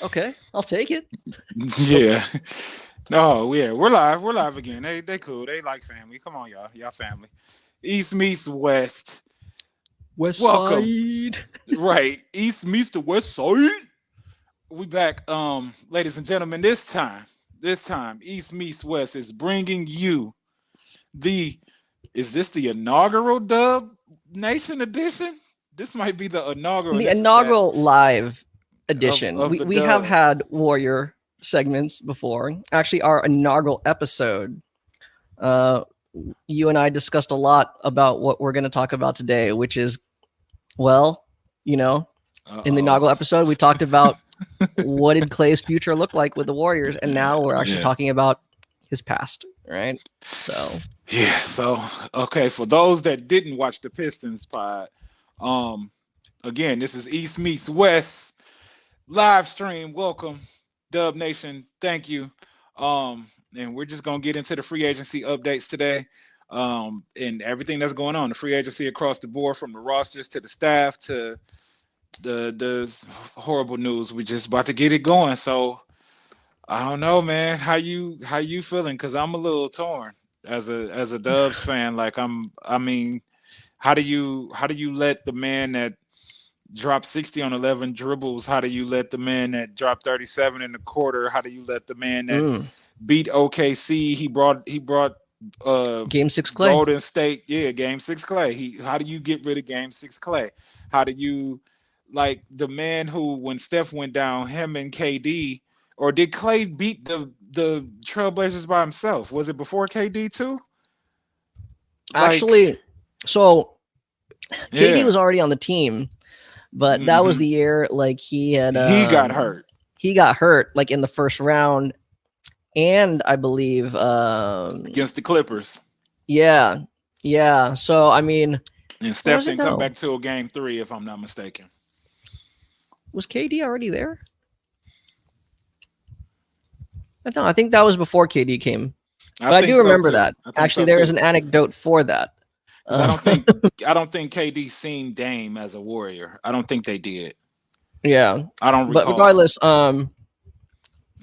Okay, I'll take it. Yeah. No, yeah, we're live. We're live again. They cool. They like family. Come on, y'all. Y'all family. East meets West. West Welcome. Side. Right. East meets the West Side. We back, ladies and gentlemen. This time, East meets West is bringing you the. Is this the inaugural Dub Nation edition? This might be the inaugural, and The this is at inaugural live of edition. of We the we have Dub. had Warrior segments before. Actually, our inaugural episode. Uh, you and I discussed a lot about what we're going to talk about today, which is, well, you know, Uh in the oh. inaugural episode, we talked about what did Clay's future look like with the Warriors, and now we're actually Yeah. talking about his past, right? So, Yeah. So okay, for those that didn't watch the Pistons pod, um, again, this is East meets West live stream. Welcome, Dub Nation. Thank you. And we're just gonna get into the free agency updates today. And everything that's going on, the free agency across the board, from the rosters to the staff to the horrible news. We just about to get it going. So I don't know, man. How you feeling? Because I'm a little torn as a Dubs fan. Like I mean, how do you let the man that dropped 60 on 11 dribbles? How do you let the man that dropped 37 in the quarter? How do you let the man that mm, beat OKC? He brought uh Game 6 Clay. Golden State, yeah, game 6 Clay. How do you get rid of game 6 Clay? How do you, like, the man who, when Steph went down, him and KD, or did Clay beat the Trailblazers by himself? Was it before KD too? Like, Actually, so KD yeah. was already on the team, but that was Hmm. the year like He got hurt he got hurt like in the first round, and I believe against the Clippers. yeah, yeah. So I mean, And or Steph was it didn't come no? back till game 3, if I'm not mistaken. Was KD already there? No, I think that was before KD came. I But I think do so remember too. that. I think Actually, so there is too. an anecdote for that. Because I Uh, don't think I don't think KD seen Dame as a Warrior. I don't think they did. yeah, I don't but recall. regardless,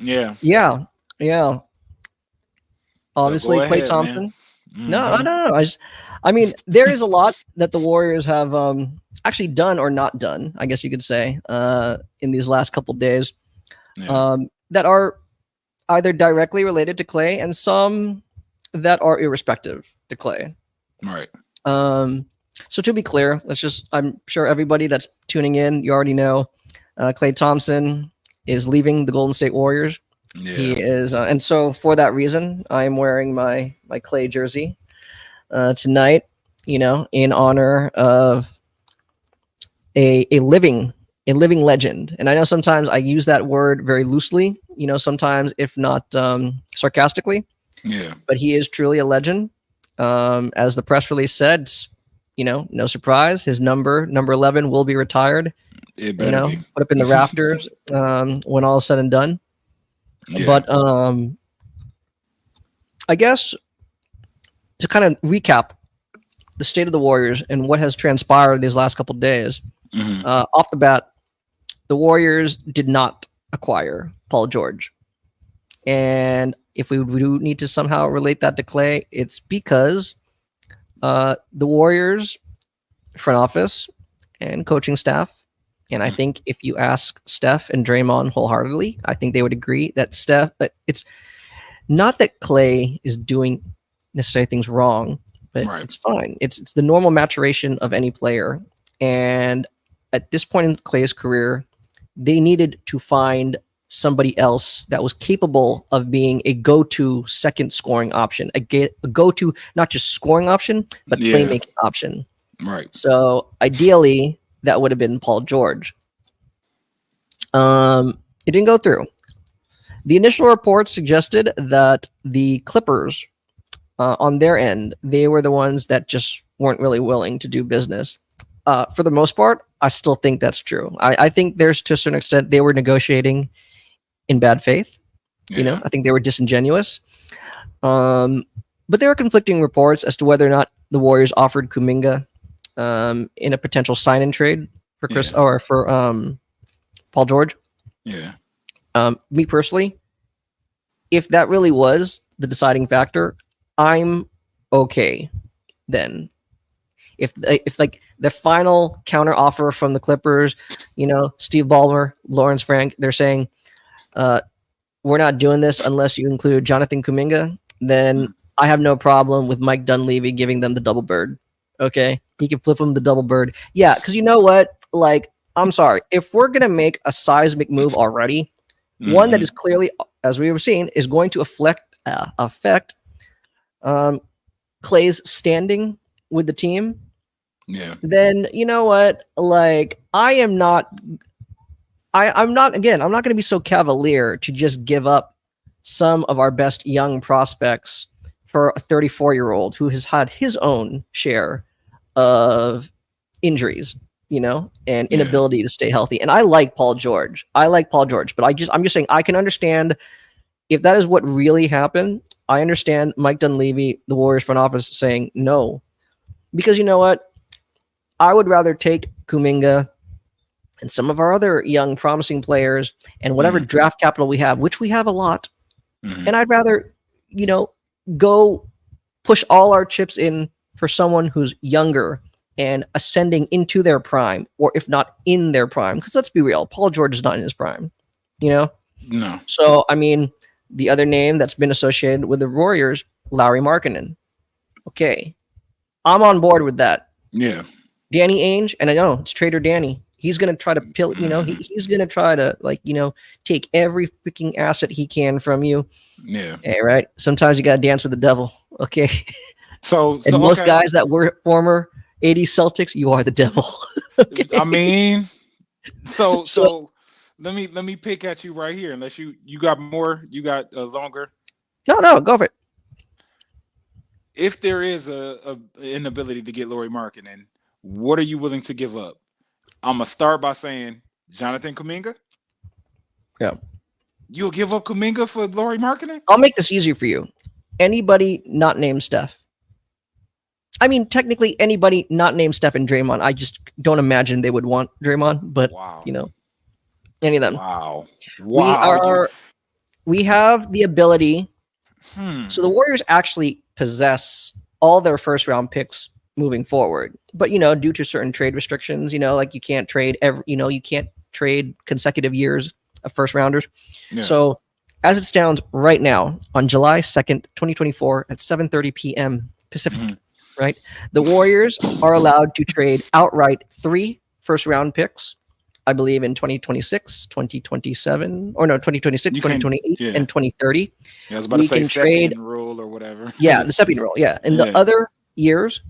Yeah. yeah, yeah. So go Obviously, Klay ahead, man. Thompson. No, Hmm. no, no, no. I mean, there is a lot that the Warriors have actually done or not done, I guess you could say, in these last couple days, Yeah. that are either directly related to Klay and some that are irrespective to Klay. Right. Um, so to be clear, I'm sure everybody that's tuning in, you already know, Klay Thompson is leaving the Golden State Warriors. He Yeah. is, and so for that reason, I am wearing my Klay jersey tonight. You know, in honor of a living legend. And I know sometimes I use that word very loosely. You know, sometimes if not sarcastically, Yeah. but he is truly a legend. As the press release said, you know, no surprise, his number 11 will be retired. It You better know, be. put up in the rafters when all is said and done. Yeah. But I guess to kind of recap the state of the Warriors and what has transpired these last couple of days, Hmm. off the bat, the Warriors did not acquire Paul George. And if we do need to somehow relate that to Klay, it's because the Warriors front office and coaching staff, and I think if you ask Steph and Draymond wholeheartedly, I think they would agree that that it's not that Klay is doing necessarily things wrong, but Right. it's fine. It's the normal maturation of any player. And at this point in Klay's career, they needed to find somebody else that was capable of being a go-to second scoring option, a go-to not just scoring option, but Yeah. playmaking option. Right. So ideally, that would have been Paul George. It didn't go through. The initial reports suggested that the Clippers, on their end, they were the ones that just weren't really willing to do business. For the most part, I still think that's true. I think there's, to a certain extent, they were negotiating in bad faith. You know, Yeah. I think they were disingenuous. But there are conflicting reports as to whether or not the Warriors offered Kuminga in a potential sign-in trade for Chris Yeah. or for Paul George. Yeah. Me personally, if that really was the deciding factor, I'm okay then. If like the final counter offer from the Clippers, Steve Ballmer, Lawrence Frank, they're saying, uh, we're not doing this unless you include Jonathan Kuminga, then I have no problem with Mike Dunleavy giving them the double bird. Okay, he can flip them the double bird. Yeah, because you know what? Like, I'm sorry, if we're gonna make a seismic move already, one that is clearly, as we were seeing, is going to affect Klay's standing with the team. Yeah. Then you know what? Like, I'm not again. I'm not going to be so cavalier to just give up some of our best young prospects for a 34-year-old who has had his own share of injuries, and inability to stay healthy. And I like Paul George. But I'm just saying I can understand if that is what really happened. I understand Mike Dunleavy, the Warriors front office, saying no, because you know what? I would rather take Kuminga and some of our other young promising players and whatever draft capital we have, which we have a lot. And I'd rather, go push all our chips in for someone who's younger and ascending into their prime, or if not in their prime, because let's be real, Paul George is not in his prime, No. So, I mean, the other name that's been associated with the Warriors, Lauri Markkanen. Okay. I'm on board with that. Yeah. Danny Ainge, and I know it's Trader Danny. He's going to try to he's going to try to take every freaking asset he can from you. Yeah. Hey, right. Sometimes you got to dance with the devil. Okay. So most guys that were former 80s Celtics, you are the devil. Okay? I mean, so let me pick at you right here. Unless you got more, you got longer. No, go for it. If there is a inability to get Lauri Markkanen, what are you willing to give up? I'm gonna start by saying Jonathan Kuminga. Yeah. You'll give up Kuminga for Lauri Markkanen? I'll make this easier for you. Anybody not named Steph. I mean, technically, anybody not named Steph and Draymond. I just don't imagine they would want Draymond, but any of them. Wow. We have the ability. So the Warriors actually possess all their first round picks moving forward, but due to certain trade restrictions, like you can't trade you can't trade consecutive years of first rounders. Yeah. So as it stands right now on July 2nd, 2024 at 7:30 p.m. Pacific, right? The Warriors are allowed to trade outright 3 first round picks, I believe in 2026, 2027, or no, 2026, 2028, and 2030. Yeah, I was about to say Seppian rule or whatever. Yeah, the Seppian rule. Yeah. And the other years,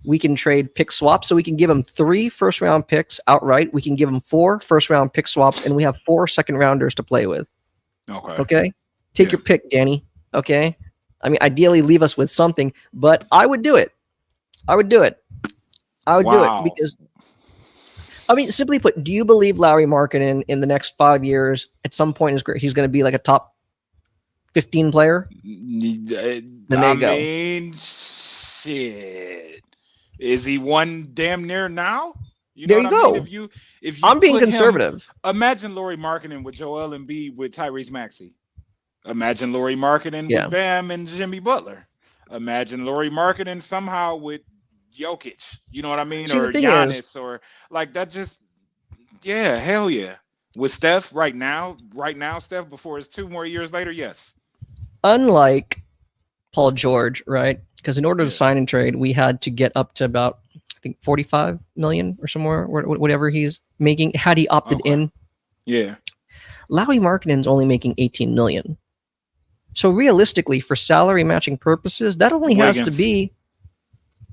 we can trade pick swaps. So we can give them 3 first round picks outright. We can give them 4 first round pick swaps, and we have 4 second rounders to play with. Okay. Take your pick, Danny. Okay. I mean, ideally leave us with something, but I would do it. I would do it because, I mean, simply put, do you believe Lauri Markkanen in the next 5 years at some point he's going to be like a top 15 player? Then there you go. I mean, shit. Is he one damn near now? There you go. If you I'm being conservative. Imagine Lauri Markkanen with Joel Embiid with Tyrese Maxey. Imagine Lauri Markkanen with Bam and Jimmy Butler. Imagine Lauri Markkanen somehow with Jokic. You know what I mean? Or Giannis or like that. Just hell yeah. With Steph right now, Steph before it's 2 more years later. Yes. Unlike Paul George, right? Because in order to sign and trade, we had to get up to about, I think, 45 million or somewhere, whatever he's making. Had he opted in, Lauri Markkanen's only making 18 million. So realistically, for salary matching purposes, that only has to be.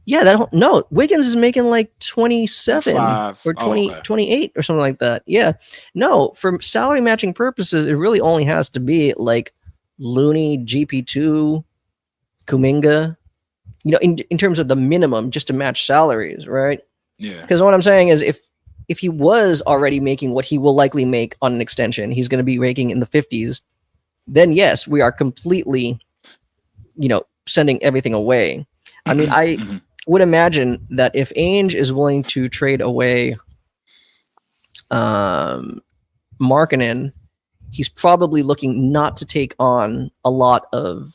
Yeah, Wiggins is making like 27 or 28 or something like that. Yeah, no, for salary matching purposes, it really only has to be like Looney, GP2, Kuminga. In terms of the minimum, just to match salaries, right? Yeah. Because what I'm saying is, if he was already making what he will likely make on an extension, he's going to be making in the 50s. Then yes, we are completely, sending everything away. I mean, I would imagine that if Ainge is willing to trade away Markkanen, he's probably looking not to take on a lot of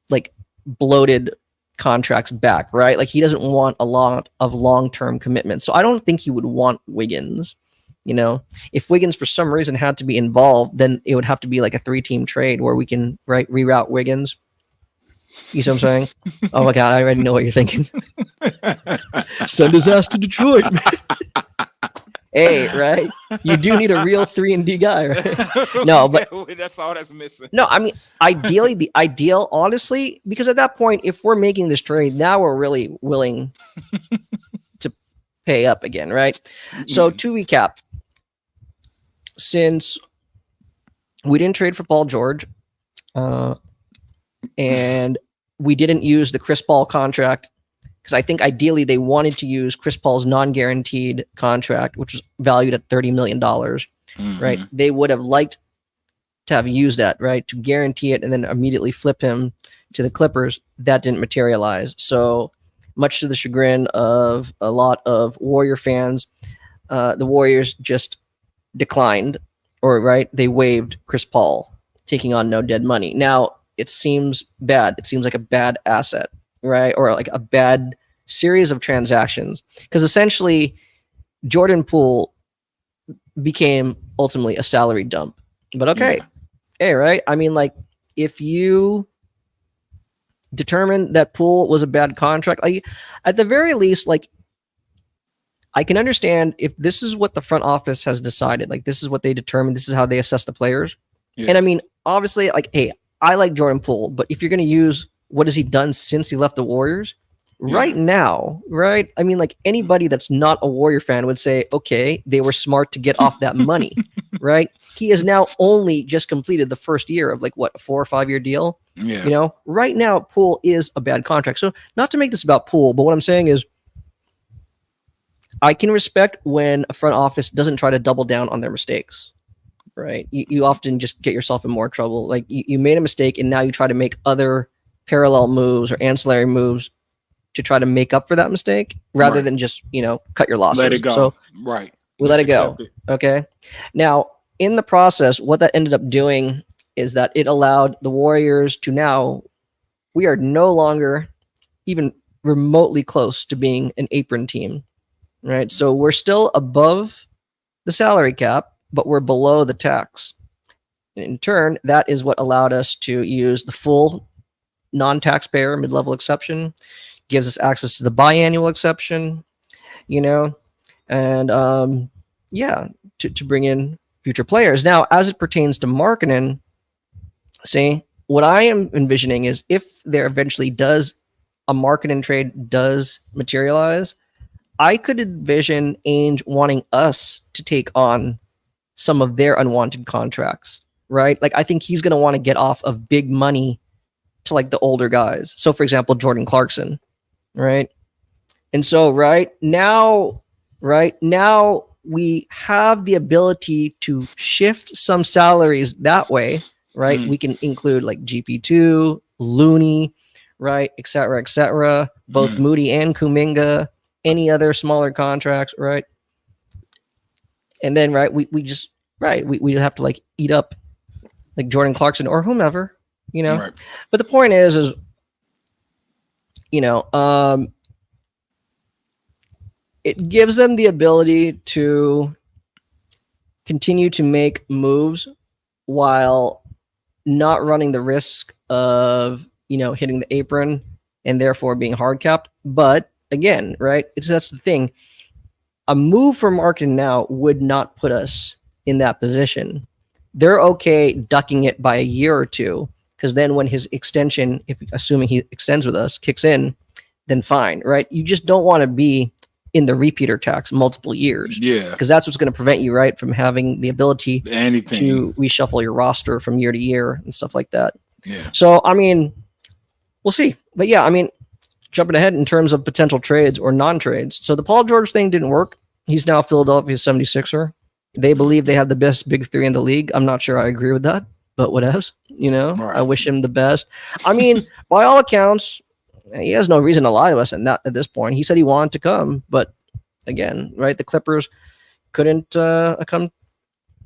like bloated contracts back, right? Like he doesn't want a lot of long-term commitments. So I don't think he would want Wiggins. You know, if Wiggins for some reason had to be involved, then it would have to be like a 3-team trade where we can reroute Wiggins. You see what I'm saying? Oh my God, I already know what you're thinking. Send his ass to Detroit. Hey, right? You do need a real 3-and-D guy, right? No, but that's all that's missing. No, I mean, ideally, the ideal, honestly, because at that point, if we're making this trade, now we're really willing to pay up again, right? So to recap, since we didn't trade for Paul George, and we didn't use the Chris Paul contract, because I think ideally they wanted to use Chris Paul's non-guaranteed contract, which was valued at $30 million, right? They would have liked to have used that, right, to guarantee it and then immediately flip him to the Clippers. That didn't materialize. So much to the chagrin of a lot of Warrior fans, the Warriors just declined, or right, they waived Chris Paul, taking on no dead money. Now, it seems bad. It seems like a bad asset, right? Or like a bad series of transactions. Because essentially, Jordan Poole became ultimately a salary dump. But okay. Yeah. Hey, right? I mean, like, if you determine that Poole was a bad contract, like, at the very least, like, I can understand if this is what the front office has decided, like this is what they determined, this is how they assess the players. Yeah. And I mean, obviously, like, hey, I like Jordan Poole, but if you're going to use what has he done since he left the Warriors, right now, right? I mean, like anybody that's not a Warrior fan would say, okay, they were smart to get off that money, right? He has now only just completed the first year of like what, a 4 or 5 year deal. Yeah. You know, right now, Poole is a bad contract. So not to make this about Poole, but what I'm saying is, I can respect when a front office doesn't try to double down on their mistakes, right? You often just get yourself in more trouble. Like you made a mistake and now you try to make other parallel moves or ancillary moves to try to make up for that mistake rather than just, you know, cut your losses. Let it go. So we let it go. Okay. Now, in the process, what that ended up doing is that it allowed the Warriors to now, we are no longer even remotely close to being an apron team. Right. So we're still above the salary cap, but we're below the tax. And in turn, that is what allowed us to use the full non-taxpayer mid-level exception, gives us access to the biannual exception, you know, and to bring in future players. Now, as it pertains to Markkanen, see, what I am envisioning is if there eventually does a Markkanen trade does materialize, I could envision Ainge wanting us to take on some of their unwanted contracts, right? Like, I think he's going to want to get off of big money to like the older guys. So, for example, Jordan Clarkson, right? And so, right now, we have the ability to shift some salaries that way, right? We can include like GP2, Looney, right, et cetera, both Moody and Kuminga, any other smaller contracts, right? And then, right, we have to like eat up like Jordan Clarkson or whomever, you know. Right. But the point is, you know, it gives them the ability to continue to make moves while not running the risk of, you know, hitting the apron and therefore being hard capped. But again, right, that's the thing. A move for Markkanen now would not put us in that position. They're okay ducking it by a year or two, because then when his extension, if assuming he extends with us, kicks in, then fine, right? You just don't want to be in the repeater tax multiple years. Yeah. Because that's what's going to prevent you, right, from having the ability to reshuffle your roster from year to year and stuff like that. Yeah. So, I mean, we'll see. But yeah, I mean, jumping ahead in terms of potential trades or non-trades. So the Paul George thing didn't work. He's now Philadelphia 76er. They believe they have the best big three in the league. I'm not sure I agree with that, but whatevs, you know, right. I wish him the best. I mean, by all accounts, he has no reason to lie to us at this point. He said he wanted to come, but again, right, the Clippers couldn't come.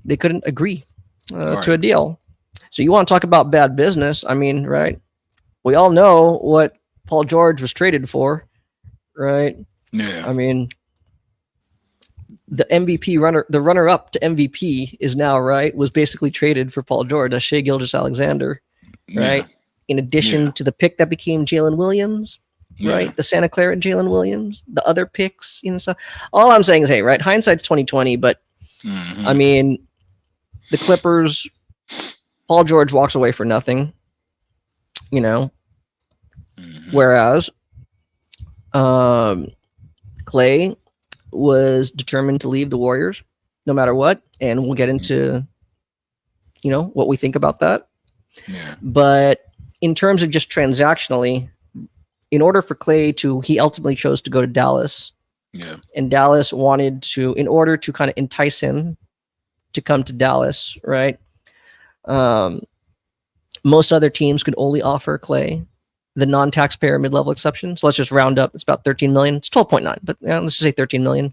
They couldn't agree. to a deal. So you want to talk about bad business? I mean, right? We all know what Paul George was traded for, right? Yeah. I mean, the MVP the runner-up to MVP is now, right, was basically traded for Paul George, as Shai Gilgeous-Alexander, right? Yeah. In addition to the pick that became Jalen Williams, right? The Santa Clara Jalen Williams, the other picks, so all I'm saying is, hey, right, hindsight's 2020, but I mean, the Clippers, Paul George walks away for nothing, whereas Klay was determined to leave the Warriors no matter what, and we'll get into what we think about that. But in terms of just transactionally, in order for Klay he ultimately chose to go to Dallas. And Dallas wanted to, in order to kind of entice him to come to Dallas, right? Most other teams could only offer Klay the non-taxpayer mid-level exception. So let's just round up. It's about 13 million. It's 12.9, but let's just say 13 million,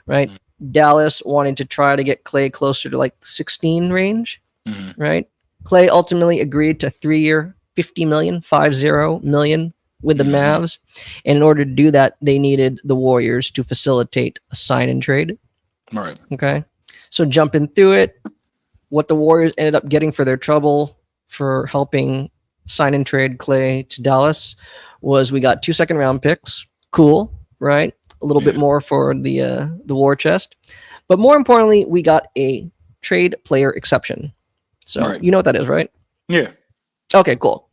right? Dallas wanted to try to get Klay closer to like 16 range, right? Klay ultimately agreed to a 3-year, 50 million with the Mavs. And in order to do that, they needed the Warriors to facilitate a sign and trade. Right. Okay. So jumping through it, what the Warriors ended up getting for their trouble for helping sign and trade Klay to Dallas was we got 2 second-round picks. Cool, right? A little bit more for the war chest. But more importantly, we got a trade player exception. So you know what that is, right? Yeah. Okay, cool.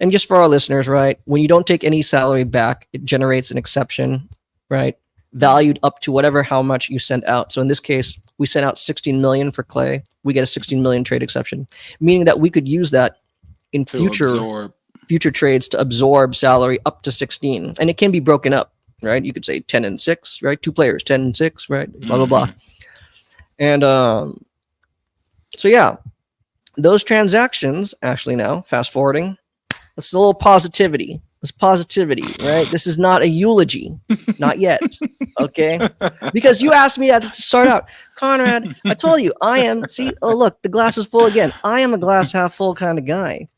And just for our listeners, right? When you don't take any salary back, it generates an exception, right? Valued up to how much you sent out. So in this case, we sent out 16 million for Klay. We get a 16 million trade exception, meaning that we could use that in future trades to absorb salary up to 16. And it can be broken up, right? You could say 10 and 6, right? 2 players, 10 and 6, right? Blah, blah, blah. And so yeah, those transactions actually now, fast forwarding, it's a little positivity. It's positivity, right? This is not a eulogy. Not yet. Okay? Because you asked me to start out. Conrad, I told you, look, the glass is full again. I am a glass half full kind of guy,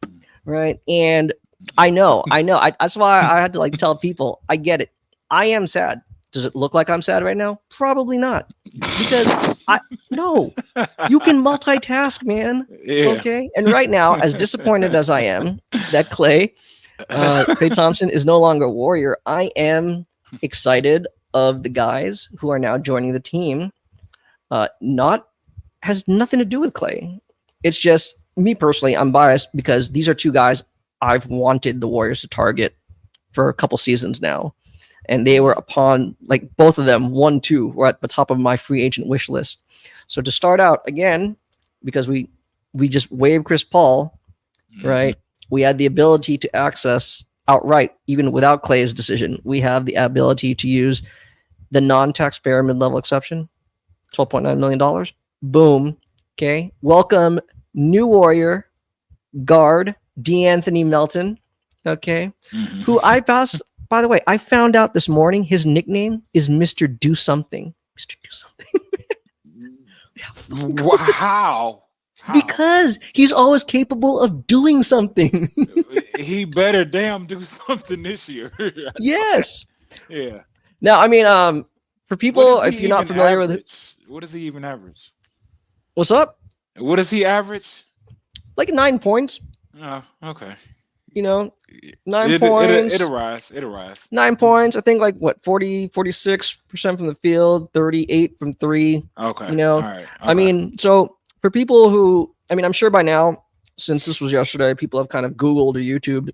right? And I know. That's why I had to tell people, I get it. I am sad. Does it look like I'm sad right now? Probably not. Because no, you can multitask, man. Yeah. Okay? And right now, as disappointed as I am that Klay Thompson is no longer a Warrior, I am excited of the guys who are now joining the team. Has nothing to do with Klay. It's just me personally, I'm biased because these are 2 guys I've wanted the Warriors to target for a couple seasons now. And they were upon, both of them, 1, 2, were at the top of my free agent wish list. So to start out, again, because we just waived Chris Paul, right? We had the ability to access outright, even without Klay's decision. We have the ability to use the non-taxpayer mid-level exception, $12.9 million. Boom. Okay. Welcome, new Warrior guard, DeAnthony Melton. Okay. Who by the way, I found out this morning his nickname is Mr. Do Something. Mr. Do Something. Wow. Because he's always capable of doing something. He better damn do something this year. Yes. Yeah. Now, I mean, for people, if you're not familiar with it, what does he even average? What's up? What does he average? 9 points. Oh, okay. 9 points. It'll rise. 9 points. I think 46% from the field, 38 from 3. Okay. All right. Okay. I mean, so for people who, I'm sure by now, since this was yesterday, people have kind of Googled or YouTubed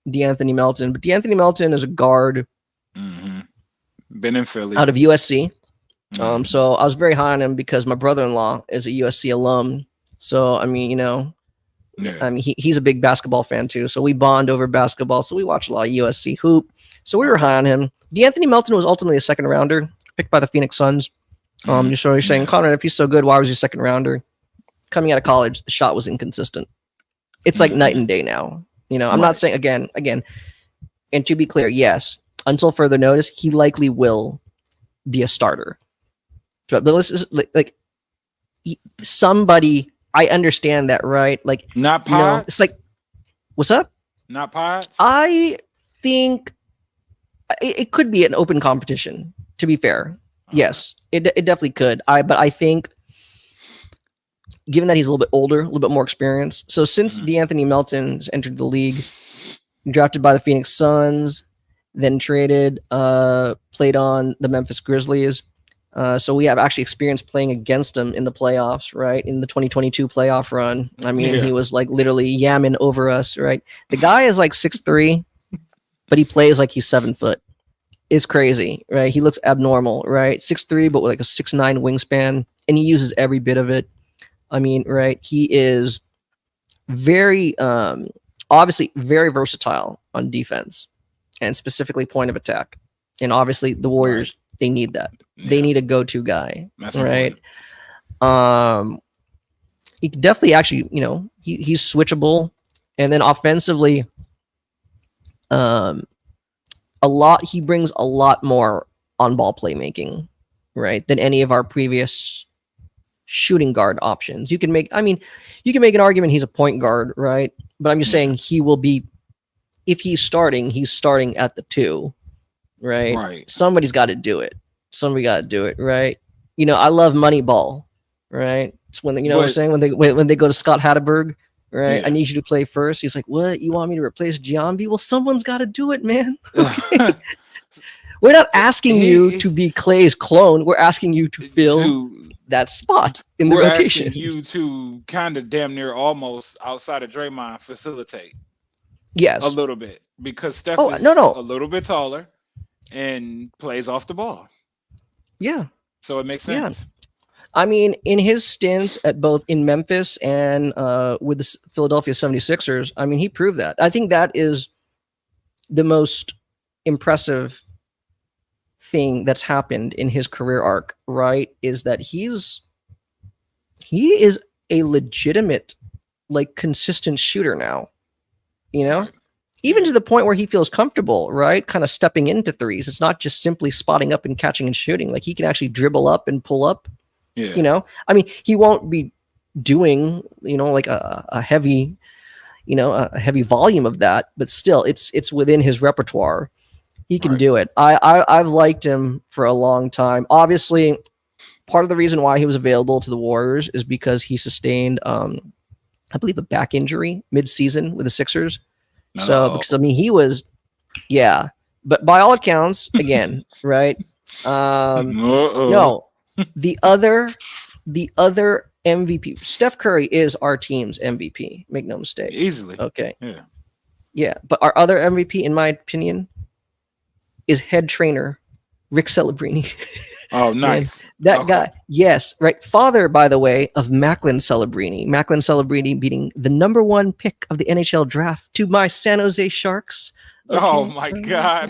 DeAnthony Melton. But DeAnthony Melton is a guard. Been in Philly. Out of USC. So I was very high on him because my brother-in-law is a USC alum. So, he's a big basketball fan too. So we bond over basketball. So we watch a lot of USC hoop. So we were high on him. DeAnthony Melton was ultimately a second rounder picked by the Phoenix Suns. Just so you're saying, Conrad, if he's so good, why was he second rounder? Coming out of college, the shot was inconsistent. It's like night and day now. I'm not saying again, and to be clear, yes, until further notice, he likely will be a starter. But let's just, somebody I understand that, right? Like, Not it's like, pods. what's up? Not pods. I think it could be an open competition. To be fair, Okay. yes, it definitely could. But I think, given that he's a little bit older, a little bit more experienced. So since Mhm. DeAnthony Melton's entered the league, drafted by the Phoenix Suns, then traded, played on the Memphis Grizzlies. So we have actually experience playing against him in the playoffs, right? In the 2022 playoff run. I mean, Yeah. he was like literally yamming over us, right? The guy is like 6'3", but he plays like he's 7 foot. It's crazy, right? He looks abnormal, right? 6'3", but with like a 6'9" wingspan, and he uses every bit of it. I mean, right? He is very, obviously very versatile on defense, and specifically point of attack. And obviously the Right. Warriors, they need that. They Yeah. need a go-to guy, That's right? important. He could definitely actually, he's switchable, and then offensively, um, he brings a lot more on ball playmaking, right, than any of our previous shooting guard options. You can make an argument he's a point guard, right? But I'm just Yeah. saying he will be, if he's starting at the 2, right? Right. Somebody's got to do it. Somebody got to do it, right? I love Moneyball, right? It's when what I'm But saying, when they go to Scott Hatterberg, right? I yeah. need you to play first. He's like, "What? You want me to replace Giambi? Well, someone's got to do it, man." Okay. We're not asking you he to be Clay's clone. We're asking you to fill to that spot in the we're rotation. asking you to kind of damn near almost outside of Draymond facilitate a Yes. little bit because Steph Oh, no, is no. a little bit taller and plays off the ball. Yeah. So it makes Yeah. sense. I mean, in his stints at both in Memphis and with the Philadelphia 76ers, I mean, he proved that. I think that is the most impressive thing that's happened in his career arc, right? Is that he is a legitimate, like, consistent shooter now, Right. even Yeah. to the point where he feels comfortable, right? Kind of stepping into threes. It's not just simply spotting up and catching and shooting. Like, he can actually dribble up and pull up. Yeah. I mean, he won't be doing, like a heavy, a heavy volume of that, but still it's within his repertoire. He can Right. do it. I've liked him for a long time. Obviously, part of the reason why he was available to the Warriors is because he sustained, I believe, a back injury mid-season with the Sixers. So, No. because I mean, he was, yeah, but by all accounts, again, right? Uh-oh. No, the other MVP, Steph Curry, is our team's MVP. Make no mistake. Easily. Okay, Yeah. yeah, but our other MVP, in my opinion, is head trainer Rick Celebrini. Oh, Man, nice. that Okay. guy, yes, right. Father, by the way, of Macklin Celebrini. Macklin Celebrini beating the number 1 pick of the NHL draft to my San Jose Sharks. Oh Okay. my God.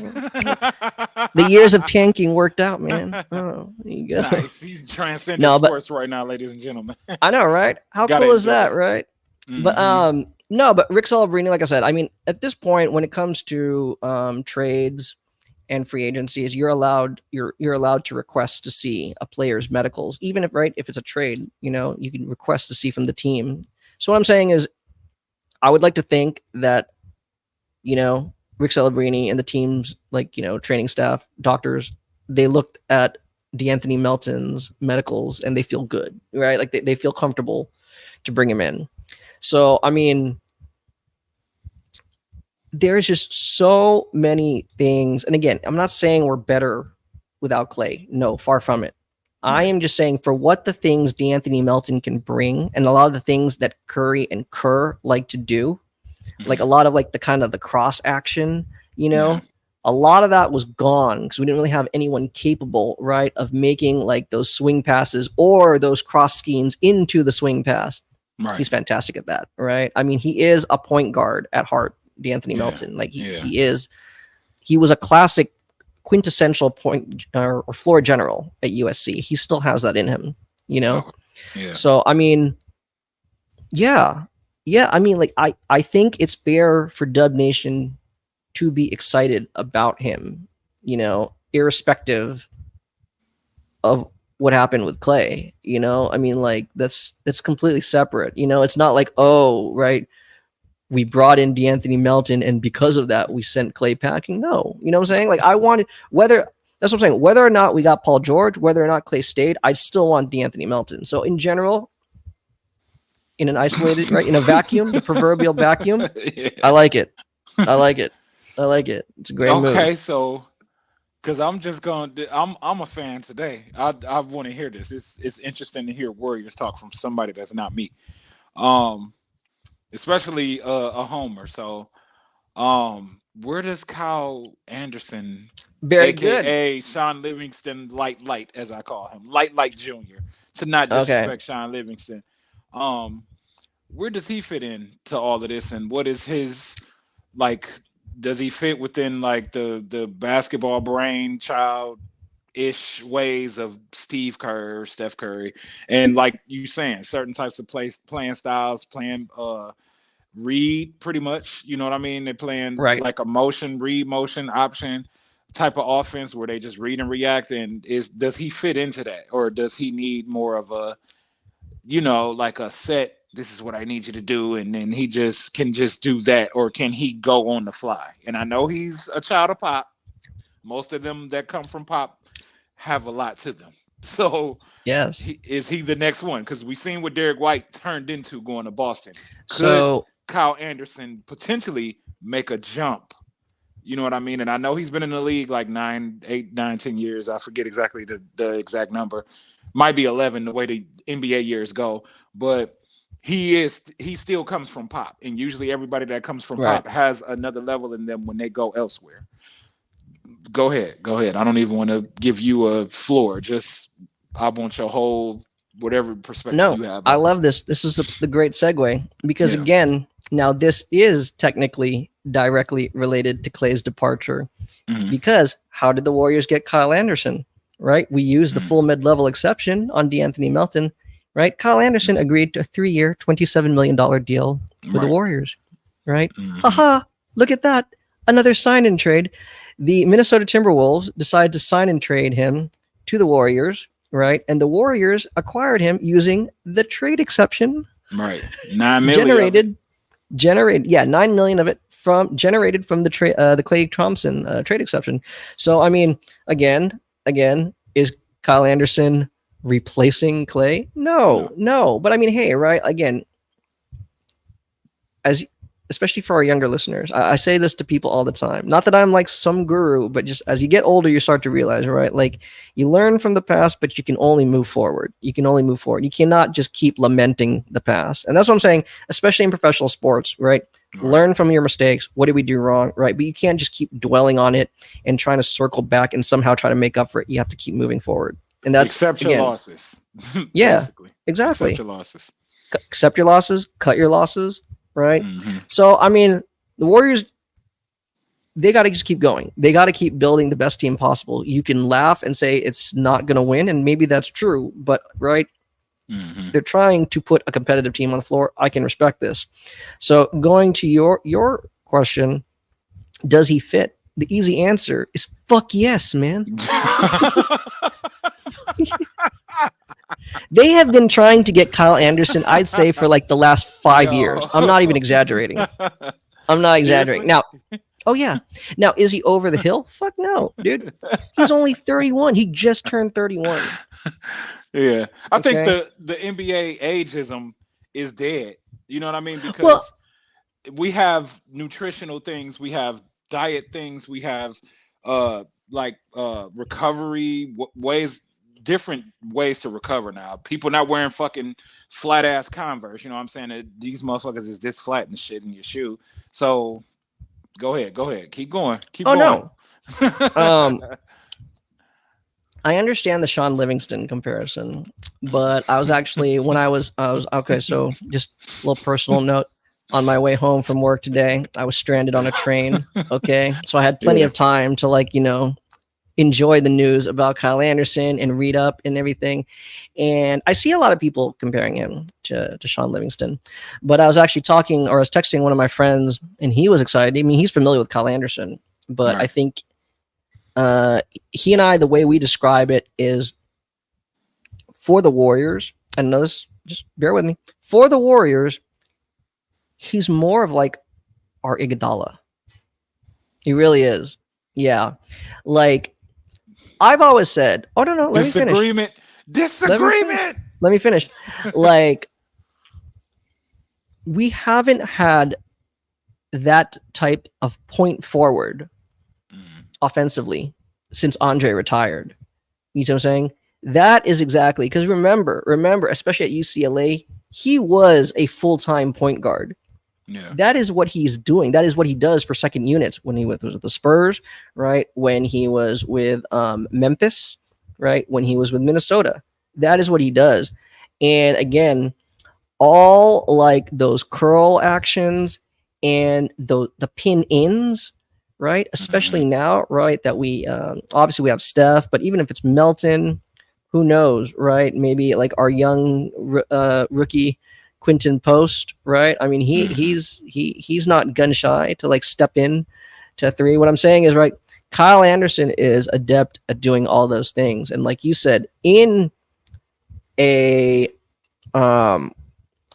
The years of tanking worked out, man. Oh, there you go. Nice. He's transcending No, but sports right now, ladies and gentlemen. I know, right? How Gotta cool is enjoy that, it. right? But Mhm. no, but Rick Celebrini, like I said, I mean, at this point, when it comes to trades and free agencies, you're allowed to request to see a player's medicals, even if it's a trade, you can request to see from the team. So what I'm saying is, I would like to think that, Rick Celebrini and the team's, like, training staff, doctors, they looked at DeAnthony Melton's medicals and they feel good, right? Like they feel comfortable to bring him in. So, I mean, there's just so many things. And again, I'm not saying we're better without Klay. No, far from it. I Yeah. am just saying, for what the things DeAnthony Melton can bring, and a lot of the things that Curry and Kerr like to do, like a Mhm. lot of, like, the kind of the cross action, Yeah. a lot of that was gone because we didn't really have anyone capable, right, of making like those swing passes or those cross schemes into the swing pass. Right. He's fantastic at that, right? I mean, he is a point guard at heart, DeAnthony Yeah. Melton. Like Yeah. he was a classic quintessential point or floor general at USC. He still has that in him, Okay. Yeah. So, I mean, yeah. Yeah, I mean, like, I think it's fair for Dub Nation to be excited about him, irrespective of what happened with Klay. I mean, like that's completely separate. It's not like, oh, right, we brought in DeAnthony Melton and because of that we sent Klay packing. No, you know what I'm saying? Like I wanted whether that's what I'm saying. Whether or not we got Paul George, whether or not Klay stayed, I still want DeAnthony Melton. So in general, in an isolated, right, in a vacuum, the proverbial vacuum, Yeah. I like it. I like it. I like it. It's a great move. Okay, so because I'm just going, I'm a fan today. I want to hear this. It's interesting to hear Warriors talk from somebody that's not me, especially a homer. So, where does Kyle Anderson, Very aka Sean Livingston, light as I call him, light Jr. to not disrespect Sean Livingston, where does he fit in to all of this, and what is his like? Does he fit within like the basketball brain child ish ways of Steve Kerr, Steph Curry, and like you saying, certain types of playing styles, playing read pretty much, you know what I mean? They're playing like a motion, read motion option type of offense where they just read and react. And does he fit into that, or does he need more of a, like a set, this is what I need you to do, and then he just can just do that, or can he go on the fly? And I know he's a child of Pop. Most of them that come from Pop have a lot to them. So yes, is he the next one? Because we seen what Derek White turned into going to Boston. So Kyle Anderson potentially make a jump? You know what I mean? And I know he's been in the league like 10 years. I forget exactly the exact number. Might be 11 the way the NBA years go, but he still comes from Pop, and usually everybody that comes from Pop has another level in them when they go elsewhere. Go ahead. I don't even want to give you a floor. Just I want your whole whatever perspective you have. I love this. This is the great segue because again, now this is technically directly related to Klay's departure, because how did the Warriors get Kyle Anderson? Right, we used the full mid-level exception on DeAnthony Melton. Right, Kyle Anderson agreed to a 3-year, $27 million deal with the Warriors. Right, haha, look at that, another sign-in trade. The Minnesota Timberwolves decided to sign and trade him to the Warriors. Right, and the Warriors acquired him using the trade exception. Right, $9 million generated, $9 million of it generated from the Klay Thompson trade exception. So I mean, again, is Kyle Anderson replacing Klay? No. But I mean, hey, right? Again, especially for our younger listeners, I say this to people all the time. Not that I'm like some guru, but just as you get older, you start to realize, right? Like you learn from the past, but you can only move forward. You cannot just keep lamenting the past. And that's what I'm saying, especially in professional sports, right? Learn from your mistakes. What did we do wrong? Right. But you can't just keep dwelling on it and trying to circle back and somehow try to make up for it. You have to keep moving forward. And that's accept your losses. Yeah, basically. Exactly. Accept your losses. Accept your losses, cut your losses. Right. So, I mean, the Warriors, they got to just keep going. They got to keep building the best team possible. You can laugh and say it's not going to win, and maybe that's true, but right. They're trying to put a competitive team on the floor. I can respect this. So going to your question, does he fit? The easy answer is fuck yes, man. They have been trying to get Kyle Anderson, I'd say, for like the last 5 years. I'm not even exaggerating. Now, oh yeah. Now, is he over the hill? Fuck no, dude. He's only 31. He just turned 31. Yeah. I think the NBA ageism is dead. You know what I mean? Because we have nutritional things, we have diet things, we have recovery ways, different ways to recover now. People not wearing fucking flat ass Converse. You know what I'm saying? These motherfuckers is this flat and shit in your shoe. So go ahead. Keep going. No. I understand the Sean Livingston comparison, but I was actually when I was okay. So just a little personal note. On my way home from work today, I was stranded on a train. Okay, so I had plenty of time to enjoy the news about Kyle Anderson and read up and everything. And I see a lot of people comparing him to Sean Livingston. But I was actually texting one of my friends, and he was excited. I mean, he's familiar with Kyle Anderson, but I think he and I, the way we describe it is for the Warriors, and know this, just bear with me. For the Warriors, he's more of like our Iguodala. He really is. Yeah. Like, I've always said, oh, no, let me finish. Disagreement. Let me finish. Like, we haven't had that type of point forward offensively since Andre retired. You know what I'm saying? That is exactly, because remember, especially at UCLA, he was a full-time point guard. Yeah. That is what he's doing. That is what he does for second units when he was with the Spurs, right? When he was with Memphis, right? When he was with Minnesota. That is what he does. And again, all like those curl actions and the pin ins, right? Especially now, right? That we obviously we have Steph, but even if it's Melton, who knows, right? Maybe like our young rookie Quinton Post, right? I mean, he's not gun shy to like step in to three. What I'm saying is, right, Kyle Anderson is adept at doing all those things, and like you said, in an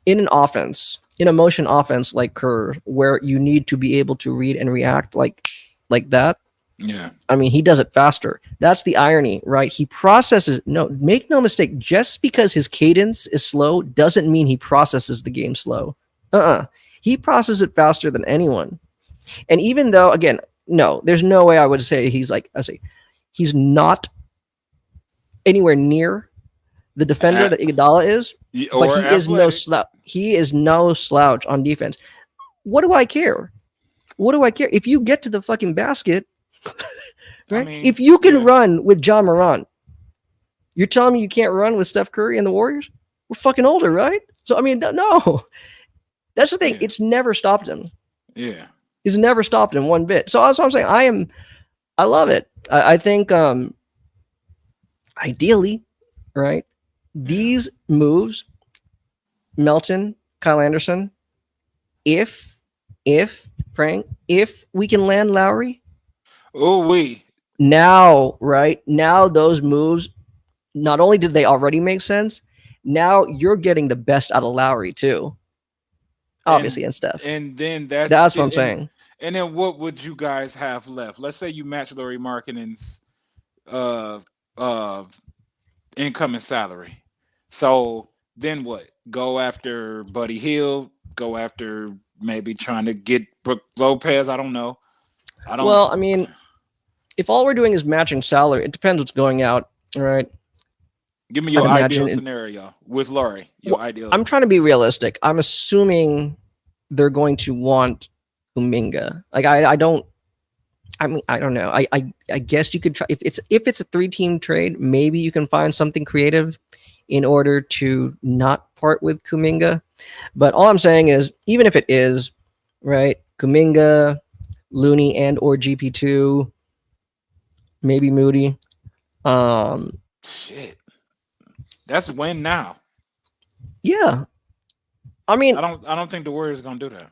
offense, in a motion offense like Kerr, where you need to be able to read and react like that. Yeah. I mean, he does it faster. That's the irony, right? He processes, no, make no mistake, just because his cadence is slow doesn't mean he processes the game slow. He processes it faster than anyone. And even though, again, no, there's no way I would say he's not anywhere near the defender that Iguodala is, but he is no slouch on defense. What do I care? If you get to the fucking basket, right? I mean, if you can run with John Morant, you're telling me you can't run with Steph Curry and the Warriors? We're fucking older, right? So, I mean, no. That's the thing. Yeah. It's never stopped him. Yeah. He's never stopped him one bit. So that's what I'm saying. I love it. I think ideally, right, these moves, Melton, Kyle Anderson, if Frank, if we can land Lowry, now those moves, not only did they already make sense, now you're getting the best out of Lowry too, obviously, and Steph. And then that's what I'm saying. And then what would you guys have left? Let's say you match Lauri Markkanen's incoming salary. So then what? Go after Buddy Hield? Go after maybe trying to get Brook Lopez? I don't know. Well, I mean, if all we're doing is matching salary, it depends what's going out, right? Give me your ideal scenario with Lauri. Ideal. I'm trying to be realistic. I'm assuming they're going to want Kuminga. Like I don't know. I guess you could try if it's a 3-team trade, maybe you can find something creative in order to not part with Kuminga. But all I'm saying is, even if it is, right, Kuminga, Looney, and or GP2, maybe Moody. Shit. That's win now. Yeah. I mean, I don't think the Warriors are gonna do that.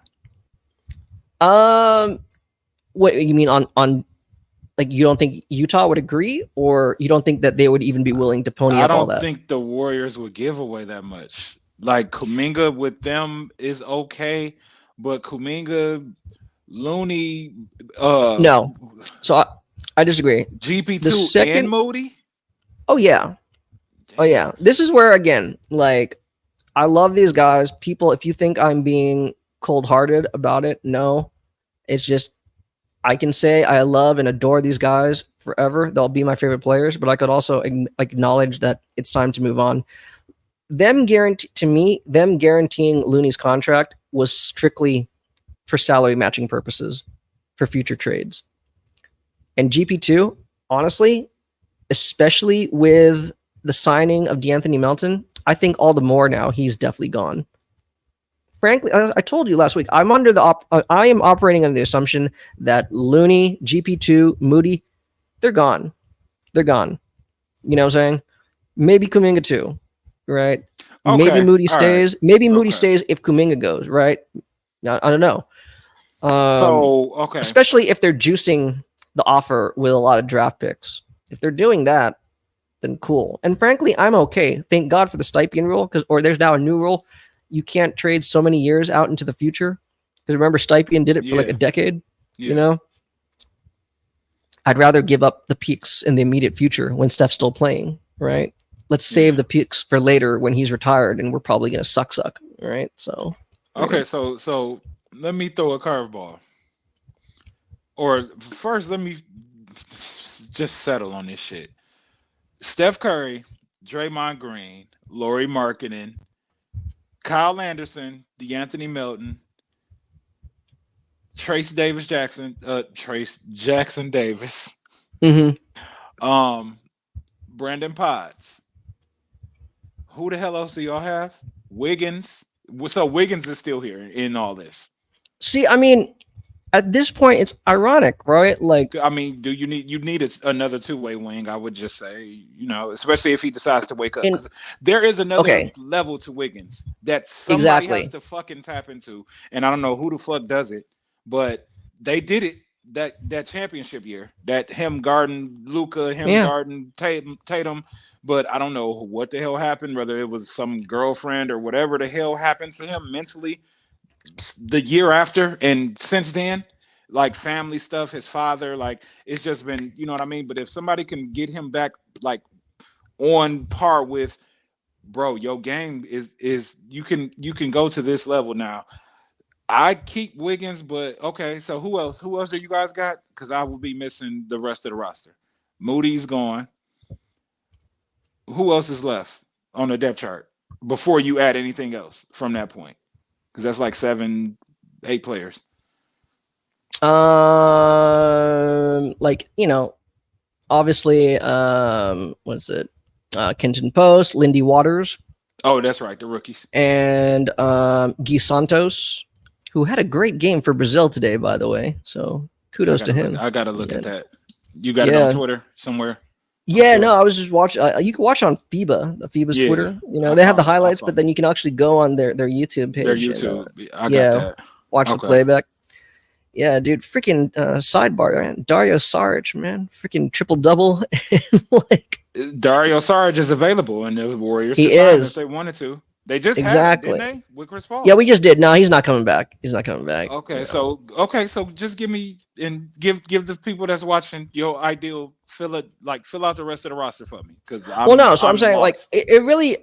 What you mean on like, you don't think Utah would agree, or you don't think that they would even be willing to pony up all that? I don't think the Warriors would give away that much. Like, Kuminga with them is okay, but Kuminga, Looney, no. So I disagree. GP2 and Moody? Oh yeah. Damn. Oh yeah. This is where, again, like, I love these guys. People, if you think I'm being cold-hearted about it, no. It's just, I can say I love and adore these guys forever. They'll be my favorite players, but I could also acknowledge that it's time to move on. Them guaranteeing Looney's contract was strictly for salary matching purposes for future trades. And GP2, honestly, especially with the signing of DeAnthony Melton, I think all the more now he's definitely gone. Frankly, I told you last week, I am operating under the assumption that Looney, GP2, Moody, they're gone. They're gone. You know what I'm saying? Maybe Kuminga too, right? Okay. Maybe Moody stays. Right. Maybe Moody stays if Kuminga goes, right? I don't know. Especially if they're juicing the offer with a lot of draft picks. If they're doing that, then cool. And frankly, I'm okay. Thank God for the stipend rule, or there's now a new rule. You can't trade so many years out into the future. Because remember, stipend did it for like a decade. Yeah. You know, I'd rather give up the peaks in the immediate future when Steph's still playing, right? Let's save the peaks for later when he's retired and we're probably gonna suck, right? So okay, so let me throw a curveball. Or first, let me just settle on this shit. Steph Curry, Draymond Green, Lauri Markkanen, Kyle Anderson, DeAnthony Melton, Trace Jackson Davis, Brandon Potts. Who the hell else do y'all have? Wiggins. So Wiggins is still here in all this. See, I mean, at this point, it's ironic, right? Like, I mean, do you need another two-way wing? I would just say, especially if he decides to wake up. 'Cause there is another level to Wiggins that somebody has to fucking tap into, and I don't know who the fuck does it, but they did it that championship year. That him guarding Luka, guarding Tatum, but I don't know what the hell happened. Whether it was some girlfriend or whatever the hell happened to him mentally the year after, and since then, like family stuff, his father, like it's just been, you know what I mean. But if somebody can get him back, like on par with, bro, your game is you can go to this level now. I keep Wiggins, but okay. So who else? Who else do you guys got? Because I will be missing the rest of the roster. Moody's gone. Who else is left on the depth chart before you add anything else from that point? Because that's like 7, 8 players. Like, obviously, what's it? Kenton Post, Lindy Waters. Oh, that's right, the rookies. And Gui Santos, who had a great game for Brazil today, by the way. So kudos to him. I gotta look at that. You got it on Twitter somewhere? Yeah, no, I was just watching. You can watch on FIBA's Twitter. They have the highlights, but then you can actually go on their YouTube page. Their YouTube. I got that. Watch the playback. Yeah, dude, freaking sidebar, man. Dario Saric, man, freaking triple double. Like Dario Saric is available in the Warriors. He is. If they wanted to. They just had it, didn't they? With Chris Paul. Yeah, we just did. No, he's not coming back. Okay, so just give me and give the people that's watching your ideal fill out the rest of the roster for me, because I'm saying lost. like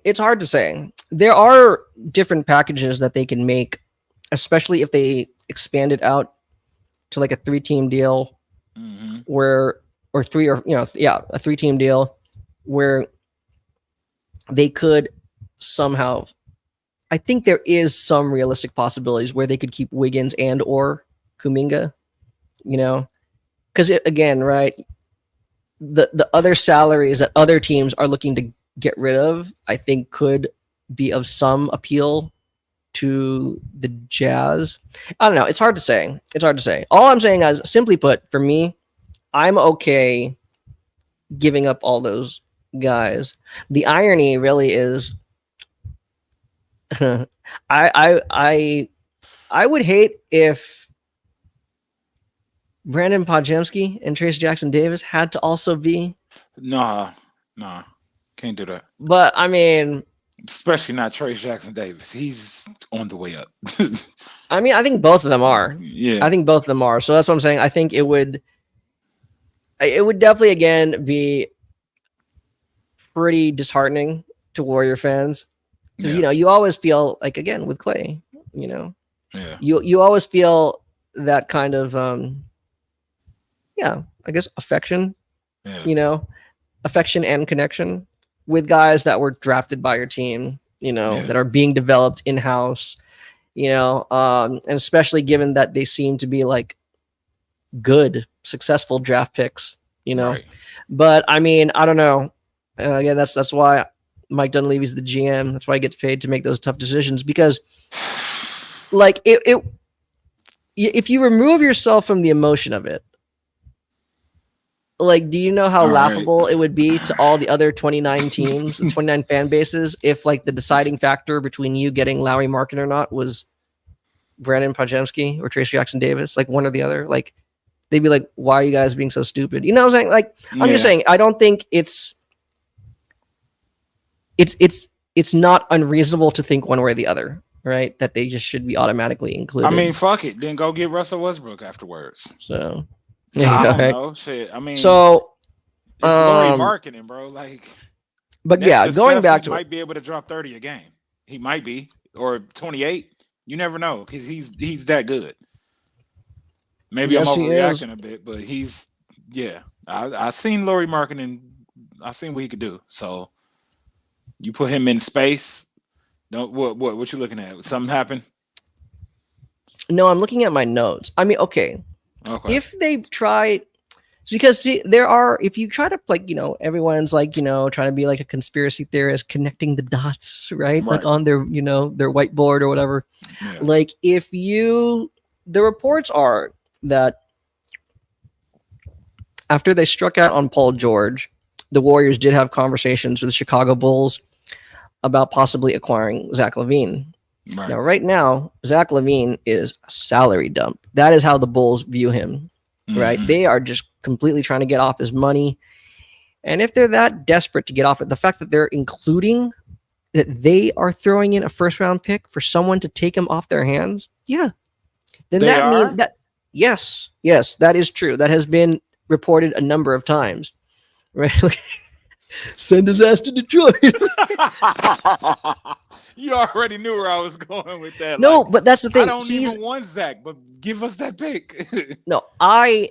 it's hard to say. There are different packages that they can make, especially if they expand it out to like a 3-team deal, a 3-team deal where they could somehow, I think there is some realistic possibilities where they could keep Wiggins and or Kuminga, because again, right, the other salaries that other teams are looking to get rid of, I think could be of some appeal to the Jazz. I don't know. It's hard to say. All I'm saying is, simply put, for me, I'm okay giving up all those guys. The irony really is, I would hate if Brandon Podjemski and Trace Jackson Davis had to also be. Nah, can't do that. But I mean, especially not Trace Jackson Davis. He's on the way up. I mean, I think both of them are. Yeah, I think both of them are. So that's what I'm saying. I think it would definitely again be pretty disheartening to Warrior fans. Yeah. You always feel like, again, with Klay, you always feel that kind of I guess affection, affection and connection with guys that were drafted by your team, that are being developed in-house, and especially given that they seem to be like good, successful draft picks, Right. But I mean, I don't know. Again, that's why Mike Dunleavy's the GM. That's why he gets paid to make those tough decisions, because like if you remove yourself from the emotion of it, like, do you know how laughable it would be to all the other 29 teams, 29 fan bases, if like the deciding factor between you getting Lauri Markkanen or not was Brandon Podjemski or Trace Jackson Davis, like one or the other? Like, they'd be like, why are you guys being so stupid? You know what I'm saying? Like, I'm just saying, I don't think it's it's not unreasonable to think one way or the other, right? That they just should be automatically I mean, included. fuck it. Then go get Russell Westbrook afterwards. So there you I go. don't Right? know. Shit. I mean, So it's Laurie marketing, bro. Like but next yeah, to going Steph, he back to it. might be able to drop 30 a game. He might be, or 28. You never know because he's that good. Maybe I'm Yes, he is. overreacting a bit, but he's yeah. I seen Laurie marketing. I seen what he could do. So you put him in space. Don't what you looking at? Something happened? No, I'm looking at my notes. I mean, okay, Okay. if they try, because see, there are, if you try to, like, everyone's like, trying to be like a conspiracy theorist, connecting the dots, right? Like Right. on their, their whiteboard or whatever. Yeah. Like the reports are that after they struck out on Paul George, the Warriors did have conversations with the Chicago Bulls about possibly acquiring Zach LaVine. Right. Now, right now, Zach LaVine is a salary dump. That is how the Bulls view him, right? Mhm. They are just completely trying to get off his money. And if they're that desperate to get off it, the fact that they're including that they are throwing in a first round pick for someone to take him off their hands, yeah, then They that are. means that, yes, that is true. That has been reported a number of times, right? Send his ass to Detroit. You already knew where I was going with that. No, Like, but that's the I thing. don't even want Zach, but give us that pick. No, I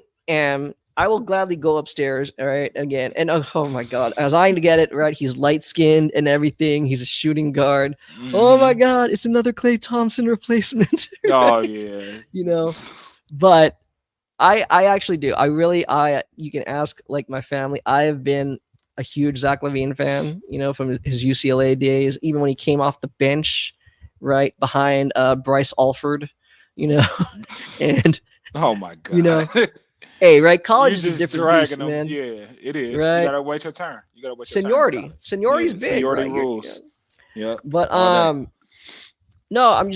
will gladly go upstairs, all right, again. And oh my god, as I get it, right, he's light skinned and everything. He's a shooting guard. Oh my Mhm. god, it's another Klay Thompson replacement. Oh Right? yeah. But I actually do. You can ask like my family. I have been a huge Zach LaVine fan, from his UCLA days, even when he came off the bench, right, behind Bryce Alford, and Oh my god. hey, right, college You is a just different beast, dragging them. man. Yeah, it is. You Right? gotta wait your turn. You gotta wait your turn in college. Seniority's Yeah, big, seniority right? rules. Yep. But All day. no,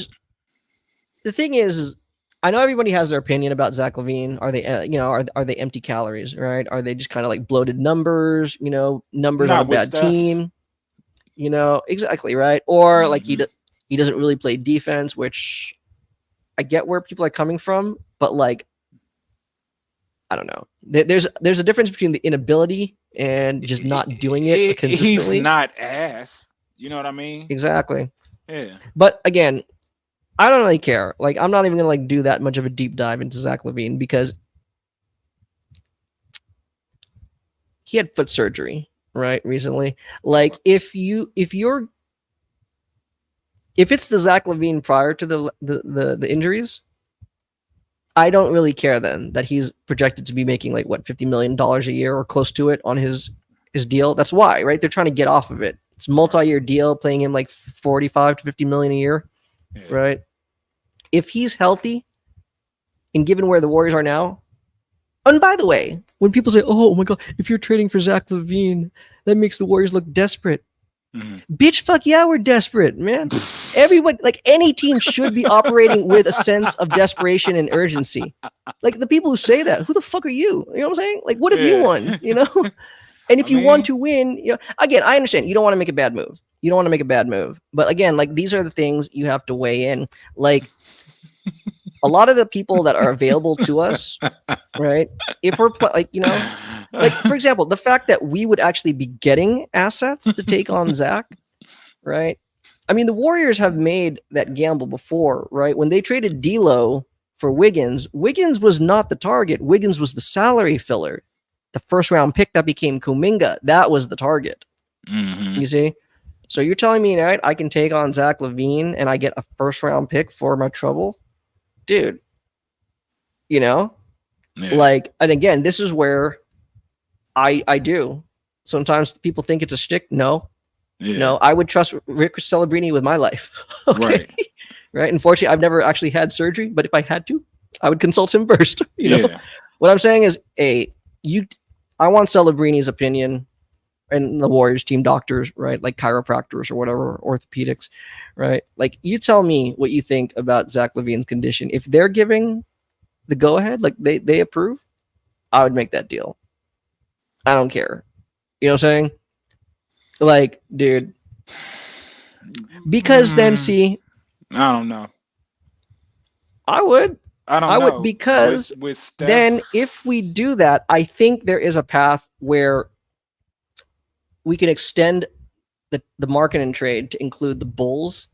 the thing is I know everybody has their opinion about Zach LaVine. Are they, are they empty calories, right? Are they just kind of like bloated numbers, numbers on a Not with bad Steph. team, exactly, right? Or like Mhm. he doesn't really play defense, which I get where people are coming from, but like, I don't know. There's a difference between the inability and just not doing it He's consistently. not ass. You know what I mean? Exactly. Yeah. But again, I don't really care. Like, I'm not even gonna like do that much of a deep dive into Zach LaVine because he had foot surgery, right, recently. Like, if it's the Zach LaVine prior to the injuries, I don't really care then that he's projected to be making like what $50 million a year or close to it on his deal. That's why, right? They're trying to get off of it. It's a multi-year deal, paying him like 45 to 50 million a year, Yeah. right? If he's healthy, and given where the Warriors are now, and by the way, when people say, "Oh my god, if you're trading for Zach LaVine, that makes the Warriors look desperate," bitch, fuck yeah, we're desperate, man. Everyone, like any team, should be operating with a sense of desperation and urgency. Like the people who say that, who the fuck are you? You know what I'm saying? Like, what have you won? And if I you want mean, to win, again, I understand you don't want to make a bad move. You don't want to make a bad move, but again, like these are the things you have to weigh in. Like a lot of the people that are available to us, right? If we're like for example, the fact that we would actually be getting assets to take on Zach, right? I mean, the Warriors have made that gamble before, right? When they traded D'Lo for Wiggins, Wiggins was not the target. Wiggins was the salary filler. The first round pick that became Kuminga, that was the target. Mhm. You see? So you're telling me, right, I can take on Zach LaVine and I get a first round pick for my trouble? Dude, Yeah. like, and again, this is where I do. Sometimes people think it's a shtick. No, Yeah. no, I would trust Rick Celebrini with my life. Okay. Right. Right. Unfortunately, I've never actually had surgery, but if I had to, I would consult him first. Yeah. What I'm saying is, I want Celebrini's opinion and the Warriors team doctors, right? Like chiropractors or whatever, orthopedics, right? Like, you tell me what you think about Zach LaVine's condition. If they're giving the go ahead, like they approve, I would make that deal. I don't care. You know what I'm saying? Like, dude, Because then, see, I don't know. I would. I don't I would, know. because With then Steph, if we do that, I think there is a path where we can extend the market trade to include the Bulls.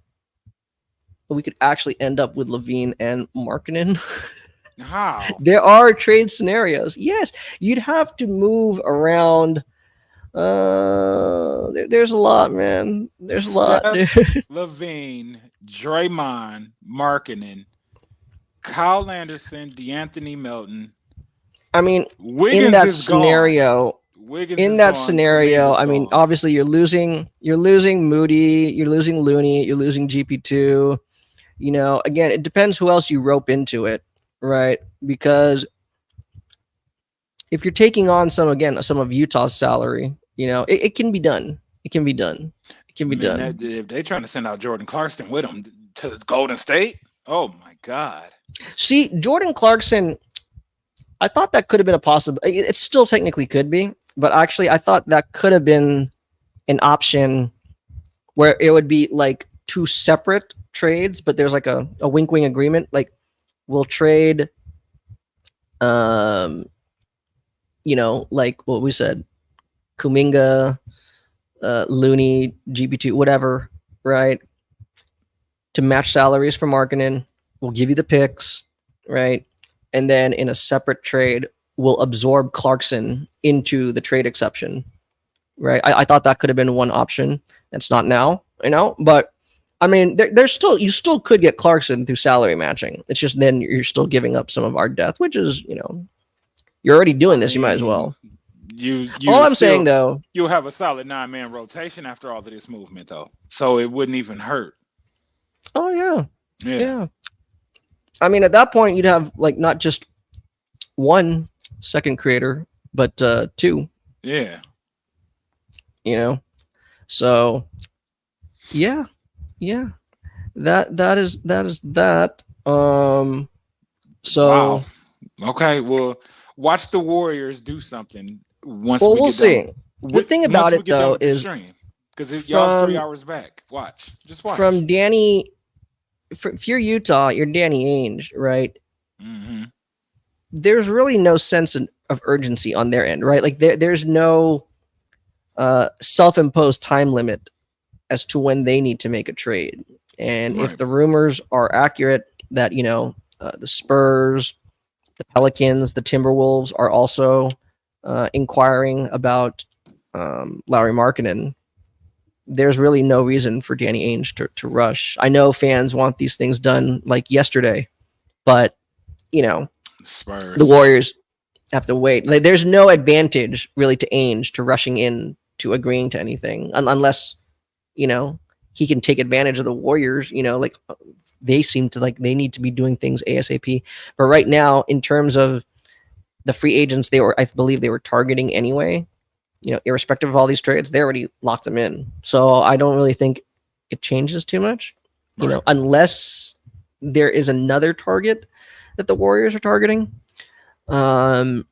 We could actually end up with Levine and Markkinen. how? There are trade scenarios. Yes, you'd have to move around. There's a lot, man. There's a lot. Steph, Levine, Draymond, Markkinen, Kyle Anderson, DeAnthony Melton. I mean, in Wiggins that is gone. scenario, Wiggins is gone. scenario, Kuminga's I mean, gone. obviously you're losing Moody, you're losing Looney, you're losing GP2. Again, it depends who else you rope into it, right? Because if you're taking on some of Utah's salary, it can be done. It can be done. It can be Man, done. if they're trying to send out Jordan Clarkson with them to Golden State, oh my God. See, Jordan Clarkson, I thought that could have been a possible. It still technically could be, but actually, I thought that could have been an option where it would be like two separate trades, but there's like a wink-wink agreement. Like, we'll trade, like what we said, Kuminga, Looney, GP2, whatever, right? To match salaries for Markkinen. We'll give you the picks, right? And then in a separate trade, we'll absorb Clarkson into the trade exception, right? I thought that could have been one option. It's not now, but I mean, you still could get Clarkson through salary matching. It's just then you're still giving up some of our depth, which is, you're already doing this. You might as well. All I'm saying though, you'll have a solid 9-man rotation after all of this movement, though, so it wouldn't even hurt. Oh yeah. I mean, at that point, you'd have like not just one second creator, but two. Yeah. So yeah. That is that. So wow. Okay, well, watch the Warriors do something once. Well, we'll see. The thing about it though is because y'all 3 hours back. Just watch. From Danny. If you're Utah, you're Danny Ainge, right? Mm-hmm. There's really no sense of urgency on their end, right? Like there's no self-imposed time limit as to when they need to make a trade. And if the rumors are accurate that, the Spurs, the Pelicans, the Timberwolves are also inquiring about Lauri Markkinen, there's really no reason for Danny Ainge to rush. I know fans want these things done like yesterday, but Spurs. The Warriors have to wait. Like, there's no advantage really to Ainge to rushing in to agreeing to anything unless he can take advantage of the Warriors. Like they seem to they need to be doing things ASAP. But right now, in terms of the free agents, I believe they were targeting anyway. Irrespective of all these trades, they already locked them in. So I don't really think it changes too much, unless there is another target that the Warriors are targeting. And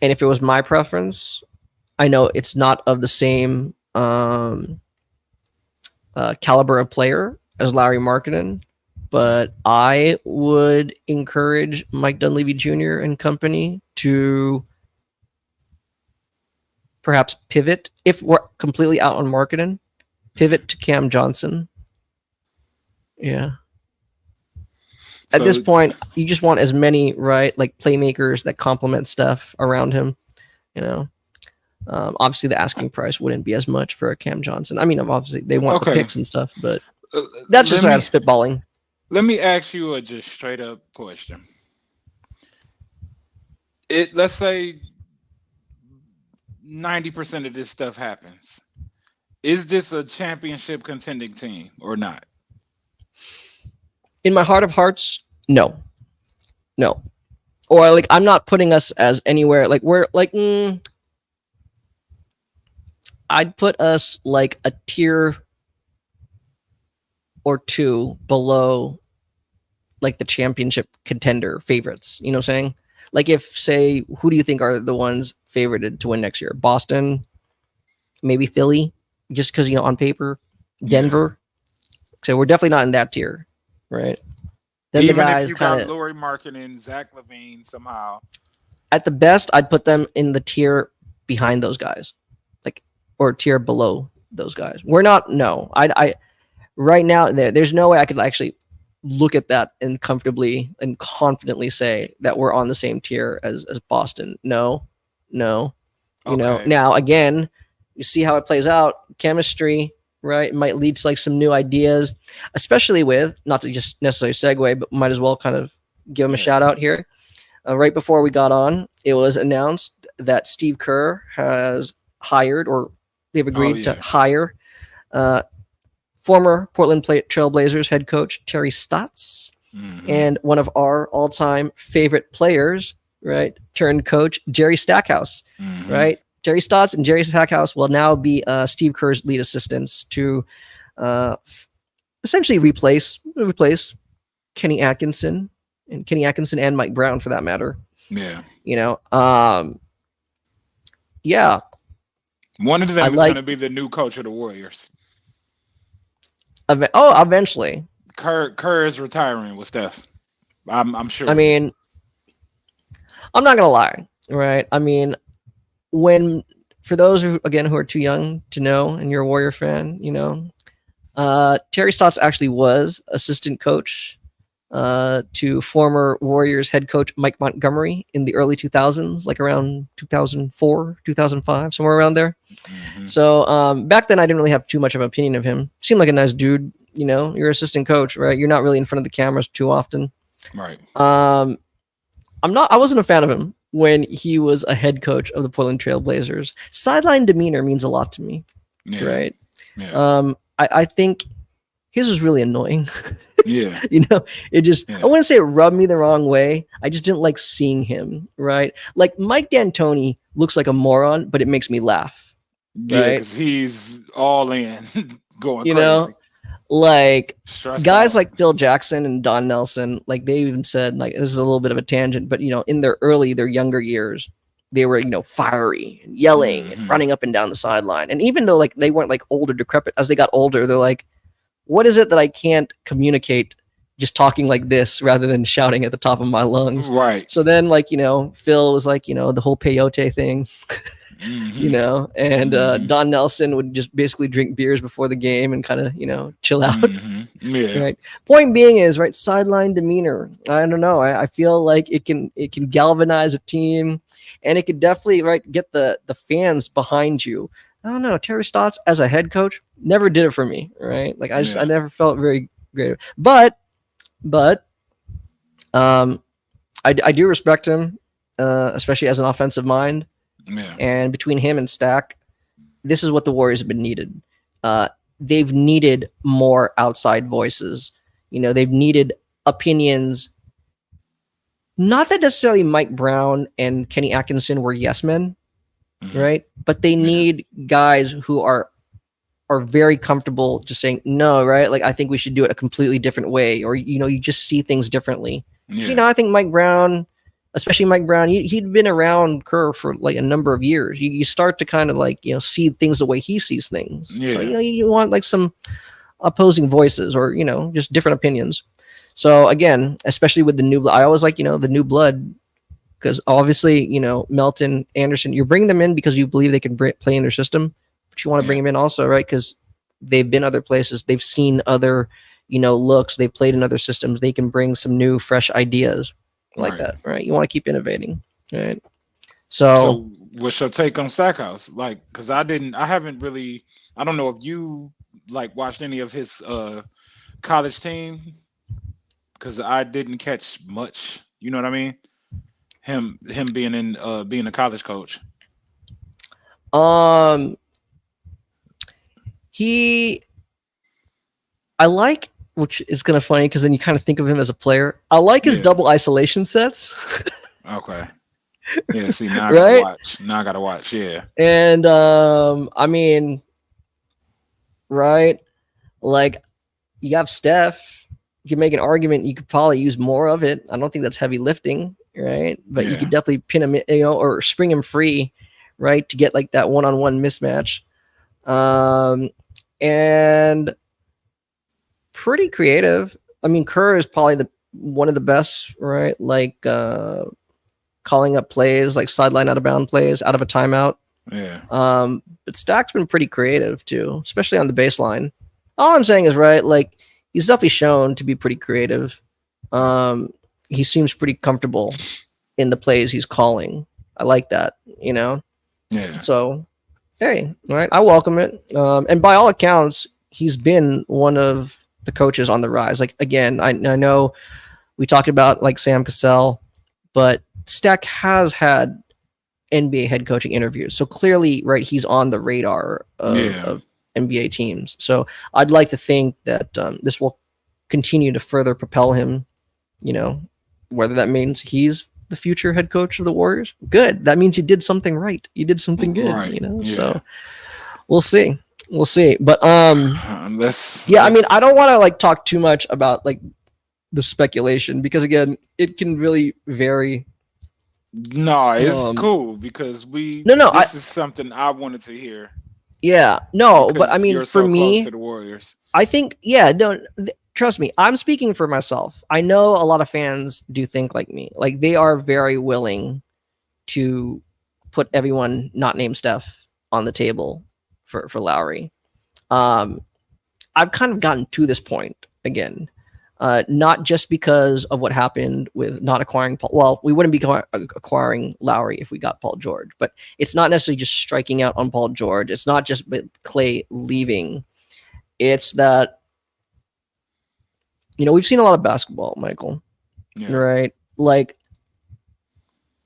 if it was my preference, I know it's not of the same caliber of player as Lauri Markkinen, but I would encourage Mike Dunleavy Jr. and company to perhaps pivot, if we're completely out on Markkinen, pivot to Cam Johnson. Yeah. At this point, you just want as many, right, like playmakers that complement Steph around him. Obviously the asking price wouldn't be as much for a Cam Johnson. I mean, obviously they want the picks and stuff, but that's just out of spitballing. Let me ask you a just straight up question. Let's say 90% of this stuff happens. Is this a championship contending team or not? In my heart of hearts, no. Or I'm not putting us as anywhere. We're I'd put us like a tier or two below the championship contender favorites. You know what I'm saying? If, say, who do you think are the ones favorited to win next year? Boston, maybe Philly. just because on paper, Yeah. Denver. So we're definitely not in that tier, right? Then the Even if guys you got kind of Laurie Markkinen, Zach Levine somehow. at the best, I'd put them in the tier behind those guys, like or tier below those guys. We're not. No, I right now there's no way I could actually look at that and comfortably and confidently say that we're on the same tier as Boston. No, no. Okay. Now again, you see how it plays out. Chemistry, right? It might lead to like some new ideas, especially with not to just necessarily segue, but might as well kind of give them a Yeah. shout out here. Right before we got on, it was announced that Steve Kerr has hired, or they've agreed to yeah. hire, uh, former Portland Trailblazers head coach Terry Stotts Mhm. and one of our all-time favorite players, right, turned coach Jerry Stackhouse, Mhm. right? Jerry Stotts and Jerry Stackhouse will now be Steve Kerr's lead assistants to essentially replace Kenny Atkinson and Mike Brown for that matter. Yeah. Yeah. One of them I is like- going to be the new coach of the Warriors. Eventually. Kerr is retiring with Steph. I'm sure. I mean, I'm not gonna lie, right? I mean, for those who are too young to know, and you're a Warrior fan, Terry Stotts actually was assistant coach to former Warriors head coach Mike Montgomery in the early 2000s, like around 2004, 2005, somewhere around there. Mhm. So back then, I didn't really have too much of an opinion of him. Seemed like a nice dude. You're assistant coach, right? You're not really in front of the cameras too often. Right. I wasn't a fan of him when he was a head coach of the Portland Trail Blazers. Sideline demeanor means a lot to me, Yeah. right? Yeah. I think his was really annoying. Yeah. It just, Yeah. I wouldn't say it rubbed me the wrong way. I just didn't like seeing him, right? Like Mike D'Antoni looks like a moron, but it makes me laugh. Yeah, Right? because he's all in, going You crazy. know? Like Stressed guys out. like Phil Jackson and Don Nelson, like they even said, like this is a little bit of a tangent, but in their younger years, they were fiery and yelling and Mhm. running up and down the sideline. And even though like they weren't like old or decrepit, as they got older, they're like, what is it that I can't communicate just talking like this rather than shouting at the top of my lungs? Right. So then Phil was like, the whole peyote thing. Mhm. And Mhm. Don Nelson would just basically drink beers before the game and kind of, chill out. Mhm. Yeah. Right. Point being is, right, sideline demeanor. I don't know. I feel like it can galvanize a team, and it could definitely get the fans behind you. I don't know. Terry Stotts as a head coach never did it for me, right? Like I never felt very great. But I do respect him, especially as an offensive mind. Yeah. And between him and Stack, this is what the Warriors have been needed. They've needed more outside voices. They've needed opinions. Not that necessarily Mike Brown and Kenny Atkinson were yes men, Mhm. right? But they need guys who are very comfortable just saying no, right? Like I think we should do it a completely different way, or you just see things differently. Yeah. I think Mike Brown, especially Mike Brown, he'd been around Kerr for like a number of years. You start to kind of see things the way he sees things. Yeah. So you want like some opposing voices, or just different opinions. So again, especially with the new blood, I always like the new blood, because obviously Melton, Anderson, you're bringing them in because you believe they can play in their system, but you want to bring them in also, right? Because they've been other places, they've seen other looks, they played in other systems, they can bring some new fresh ideas like that, right? You want to keep innovating, right? So what's your take on Stackhouse? Like, because I don't know if you watched any of his college team, because I didn't catch much. You know what I mean? Him being being a college coach. I like, which is kind of funny because then you kind of think of him as a player. I like his double isolation sets. Okay. Yeah, see, now Right? I gotta watch. Yeah. And I mean, right? Like you have Steph, you can make an argument you could probably use more of it. I don't think that's heavy lifting, right? But you could definitely pin him, or spring him free, right? To get like that one-on-one mismatch. And pretty creative. I mean, Kerr is probably one of the best, right? Like calling up plays, like sideline out of bound plays out of a timeout. Yeah. But Stack's been pretty creative too, especially on the baseline. All I'm saying is, right, like he's definitely shown to be pretty creative. He seems pretty comfortable in the plays he's calling. I like that, you know? Yeah. So, hey, all right, I welcome it. And by all accounts, he's been one of the coaches on the rise. Like, again, I know we talked about like Sam Cassell, but Stack has had NBA head coaching interviews. So clearly, right, he's on the radar of NBA teams. So I'd like to think that this will continue to further propel him, you know, whether that means he's the future head coach of the Warriors. Good. That means you did something right. You did something good, right. you know? Yeah. So we'll see. We'll see. But I mean, I don't want to like talk too much about like the speculation because again, it can really vary. No, it's cool because this is something I wanted to hear. Yeah, no, but I mean, for me, close to the Warriors. I think, trust me, I'm speaking for myself. I know a lot of fans do think like me. Like they are very willing to put everyone not named Steph on the table for Lowry. I've kind of gotten to this point again. Not just because of what happened with not acquiring Paul. Well, we wouldn't be acquiring Lowry if we got Paul George, but it's not necessarily just striking out on Paul George. It's not just Klay leaving. It's that, you know, we've seen a lot of basketball, Michael, right? Like,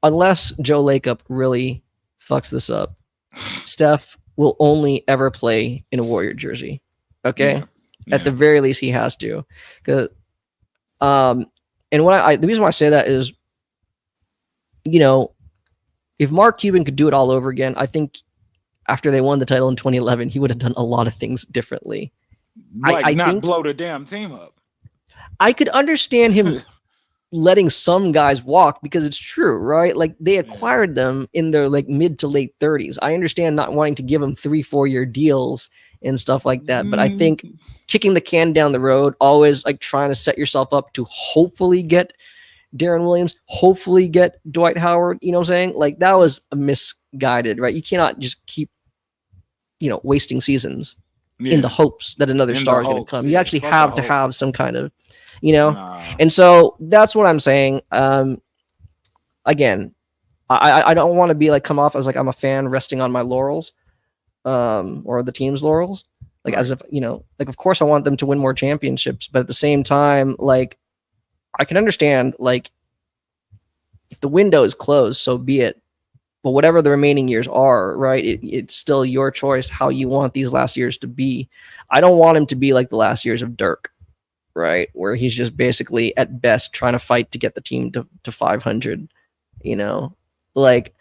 unless Joe Lacob really fucks this up, Steph will only ever play in a Warrior jersey. Okay. Yeah. At the very least, he has to. Because, and the reason why I say that is, you know, if Mark Cuban could do it all over again, I think after they won the title in 2011, he would have done a lot of things differently. Like I not blow the damn team up. I could understand him letting some guys walk because it's true, right? Like they acquired them in their like mid to late 30s. I understand not wanting to give them 3-4 year deals and stuff like that. But I think kicking the can down the road, always like trying to set yourself up to hopefully get Darren Williams, hopefully get Dwight Howard, you know what I'm saying? Like that was a misguided, right? You cannot just keep, you know, wasting seasons in the hopes that another star is going to come. You actually have to have some kind of, you know? And so that's what I'm saying. Again, I don't want to be like, come off as like, I'm a fan resting on my laurels. Or the team's laurels, like as if, you know, like of course I want them to win more championships, but at the same time, like I can understand like if the window is closed, so be it. But whatever the remaining years are, right? It's still your choice how you want these last years to be. I don't want him to be like the last years of Dirk, right? Where he's just basically at best trying to fight to get the team to 500, you know, like.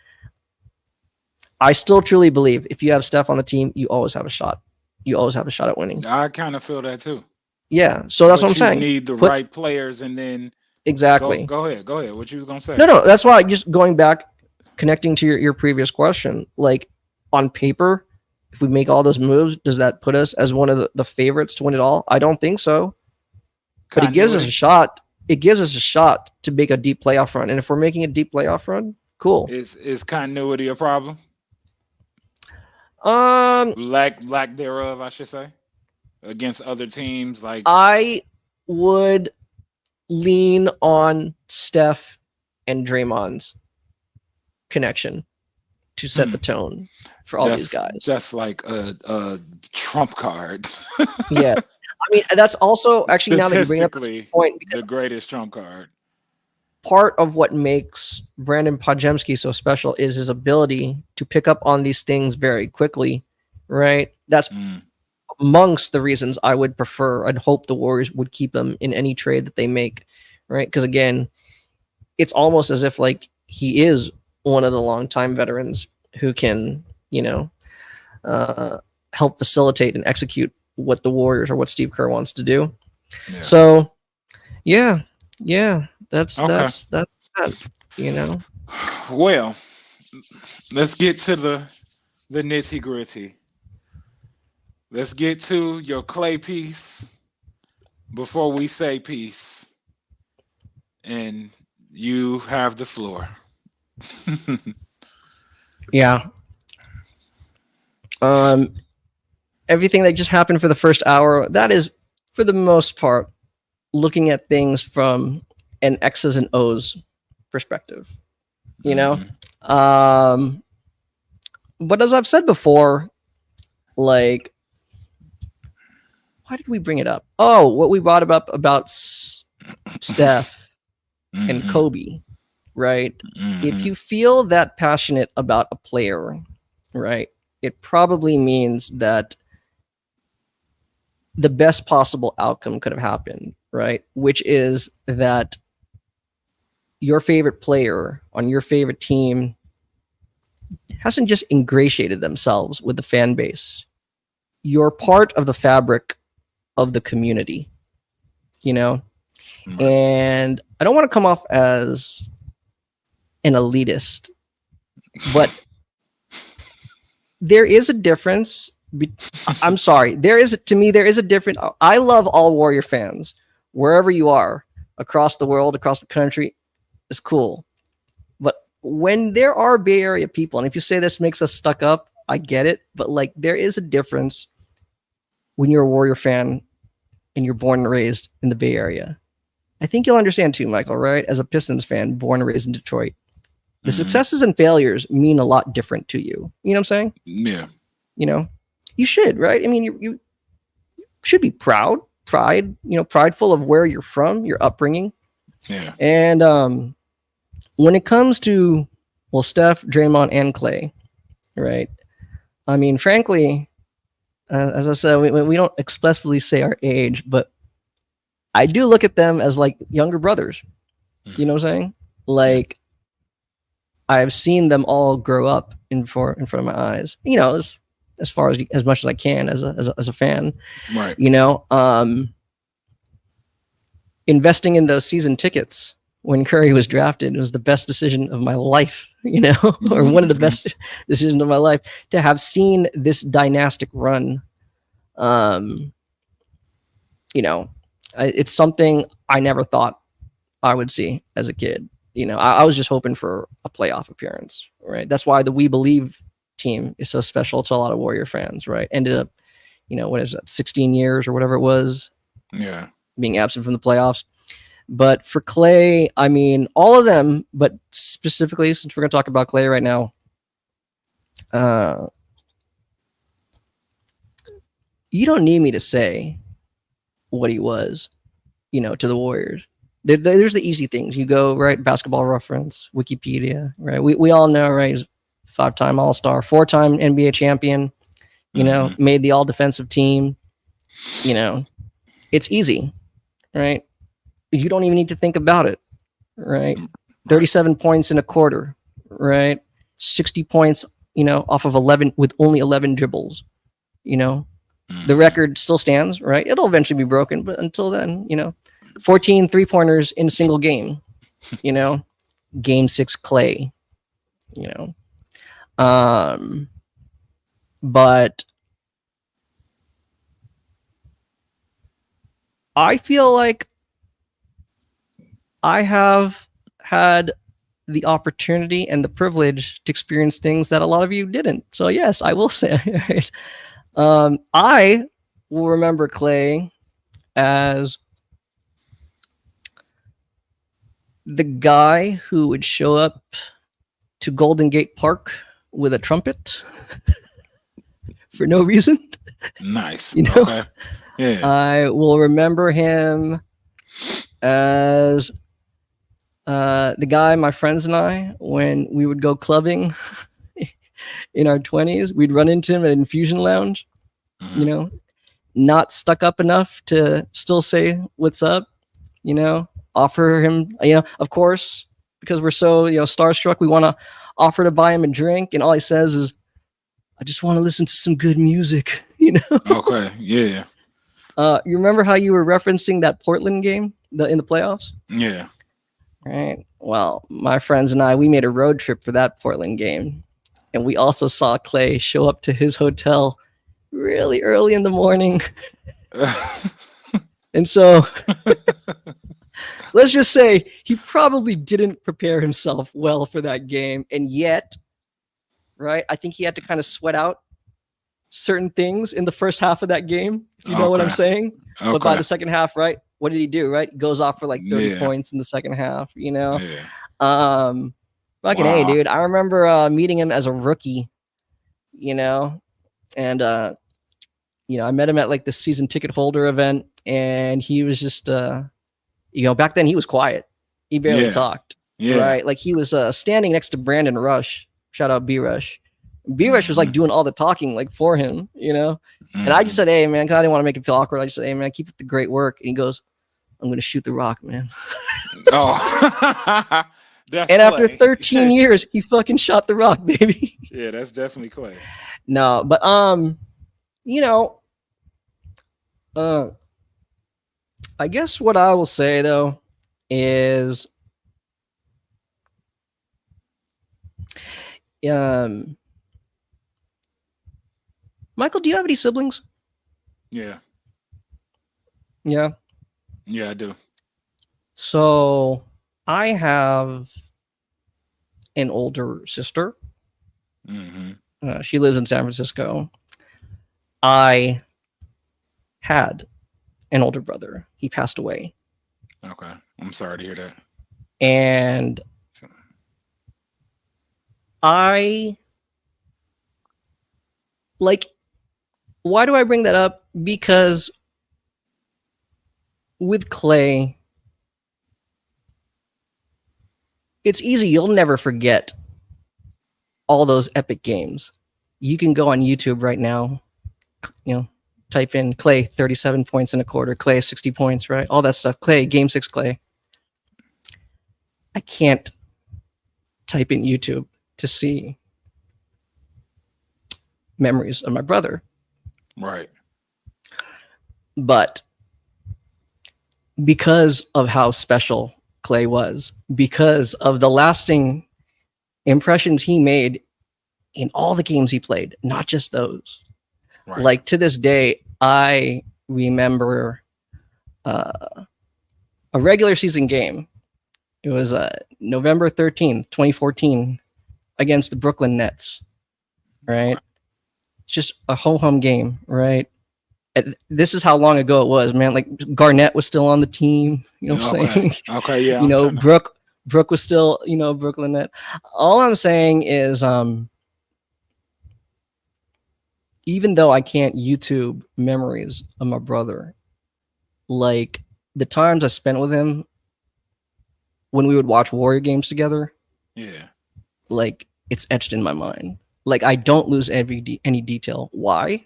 I still truly believe if you have Steph on the team, you always have a shot. You always have a shot at winning. I kind of feel that too. Yeah. So that's what I'm saying. You need the right players and then exactly. Go ahead. What you was going to say? No. That's why just going back, connecting to your previous question, like on paper, if we make all those moves, does that put us as one of the favorites to win it all? I don't think so. But it gives us a shot. It gives us a shot to make a deep playoff run. And if we're making a deep playoff run, cool. Is continuity a problem? Lack thereof, I should say, against other teams. Like I would lean on Steph and Draymond's connection to set the tone for all these guys. Just like a trump card. Yeah, I mean that's also actually now that you bring up this point, the greatest trump card. Part of what makes Brandon Podjemski so special is his ability to pick up on these things very quickly, right? That's amongst the reasons I would prefer and hope the Warriors would keep him in any trade that they make, right? Because again, it's almost as if like he is one of the longtime veterans who can, you know, help facilitate and execute what the Warriors or what Steve Kerr wants to do. Yeah. So, yeah. That's that, you know. Well, let's get to the nitty gritty. let's get to your Klay piece before we say peace. And you have the floor. Yeah. Um, Everything that just happened for the first hour, that is, for the most part, looking at things from an X's and O's perspective. You know, Mhm. um, but as I've said before, like, why did we bring it up? Oh, what we brought up about Steph and Mhm. Kobe, right? If Mhm. you feel that passionate about a player, right, it probably means that the best possible outcome could have happened, right? Which is that your favorite player on your favorite team hasn't just ingratiated themselves with the fan base. You're part of the fabric of the community, you know? Right. And I don't want to come off as an elitist, but there is a difference. I'm sorry. There is a difference. I love all Warrior fans, wherever you are, across the world, across the country. It's cool. But when there are Bay Area people, and if you say this makes us stuck up, I get it. But like, there is a difference when you're a Warrior fan and you're born and raised in the Bay Area. I think you'll understand too, Michael, right? As a Pistons fan, born and raised in Detroit, the Mhm. successes and failures mean a lot different to you. You know what I'm saying? Yeah. You know, you should, right? I mean, you should be prideful of where you're from, your upbringing. Yeah. And when it comes to, well, Steph, Draymond, and Klay, right? I mean, frankly, as I said, we don't explicitly say our age, but I do look at them as like younger brothers. You know Mhm. what I'm saying? Yeah. Like, I've seen them all grow up in front of my eyes. You know, as far as much as I can as a fan. Right. You know, investing in those season tickets when Curry was drafted was the best decision of my life. You know, or one of the Mhm. best decisions of my life, to have seen this dynastic run. Um, you know, it's something I never thought I would see as a kid. You know, I was just hoping for a playoff appearance, right? That's why the We Believe team is so special to a lot of Warrior fans, right? Ended up, what is that, 16 years or whatever it was, Yeah. being absent from the playoffs. But for Klay, I mean, all of them, but specifically, since we're going to talk about Klay right now, uh, you don't need me to say what he was, to the Warriors. There's the easy things. You go, right, Basketball Reference, Wikipedia, right? We all know, right? He's 5-time All-Star, 4-time NBA champion, Mhm. made the all defensive team. It's easy, right? You don't even need to think about it, right? Right. 37 points in a quarter, right? 60 points, off of 11 with only 11 dribbles, you know. The Mhm. record still stands, right? It'll eventually be broken, but until then, 14 3-pointers in a single game, you know, game 6 Klay, you know. Um, but I feel like I have had the opportunity and the privilege to experience things that a lot of you didn't. So yes, I will say, right? I will remember Klay as the guy who would show up to Golden Gate Park with a trumpet for no reason. Nice. You know, Okay. Yeah. I will remember him as the guy, my friends and I, when we would go clubbing in our 20s, we'd run into him at Infusion Lounge, you Mhm. know, not stuck up enough to still say what's up, offer him, of course, because we're so, starstruck, we want to offer to buy him a drink. And all he says is, I just want to listen to some good music, Okay. Yeah. You remember how you were referencing that Portland game in the playoffs? Yeah. Right. Well, my friends and I, we made a road trip for that Portland game. And we also saw Klay show up to his hotel really early in the morning. And so let's just say he probably didn't prepare himself well for that game. And yet, right, I think he had to kind of sweat out certain things in the first half of that game, if you know what I'm saying. Okay. But by the second half, right, what did he do, right? He goes off for like 30 Yeah. points in the second half, you know? Yeah. Fucking A, dude. I remember meeting him as a rookie, you know? And, you know, I met him at like the season ticket holder event, and he was just, you know, back then he was quiet. He barely talked, right? Like he was standing next to Brandon Rush. Shout out B Rush. B Rush was like doing all the talking like for him, you know? And I just said, hey, man, 'cause I didn't want to make him feel awkward. I just said, hey, man, keep up the great work. And he goes, I'm going to shoot the rock, man. Oh, that's and Klay. After 13 years, he fucking shot the rock, baby. Yeah, that's definitely Klay. No, but you know, I guess what I will say though is, Michael, do you have any siblings? Yeah. Yeah. Yeah, I do. So I have an older sister. Mm-hmm. She lives in San Francisco. I had an older brother. He passed away. Okay. I'm sorry to hear that. And I like, why do I bring that up? Because with Klay, it's easy. You'll never forget all those epic games. You can go on YouTube right now, you know, type in Klay 37 points in a quarter, Klay 60 points, right? All that stuff. Klay, game 6 Klay. I can't type in YouTube to see memories of my brother. Right. But because of how special Klay was, because of the lasting impressions he made in all the games he played, not just those. Right. Like to this day, I remember a regular season game. It was November 13th, 2014 against the Brooklyn Nets, right? It's just a ho-hum game, right? This is how long ago it was, man. Like Garnett was still on the team, you know what I'm saying? Okay, yeah. You know, Brooke was still, you know, Brooklyn Net. All I'm saying is, even though I can't YouTube memories of my brother, like the times I spent with him when we would watch Warrior games together, yeah, like it's etched in my mind. Like I don't lose any detail. Why?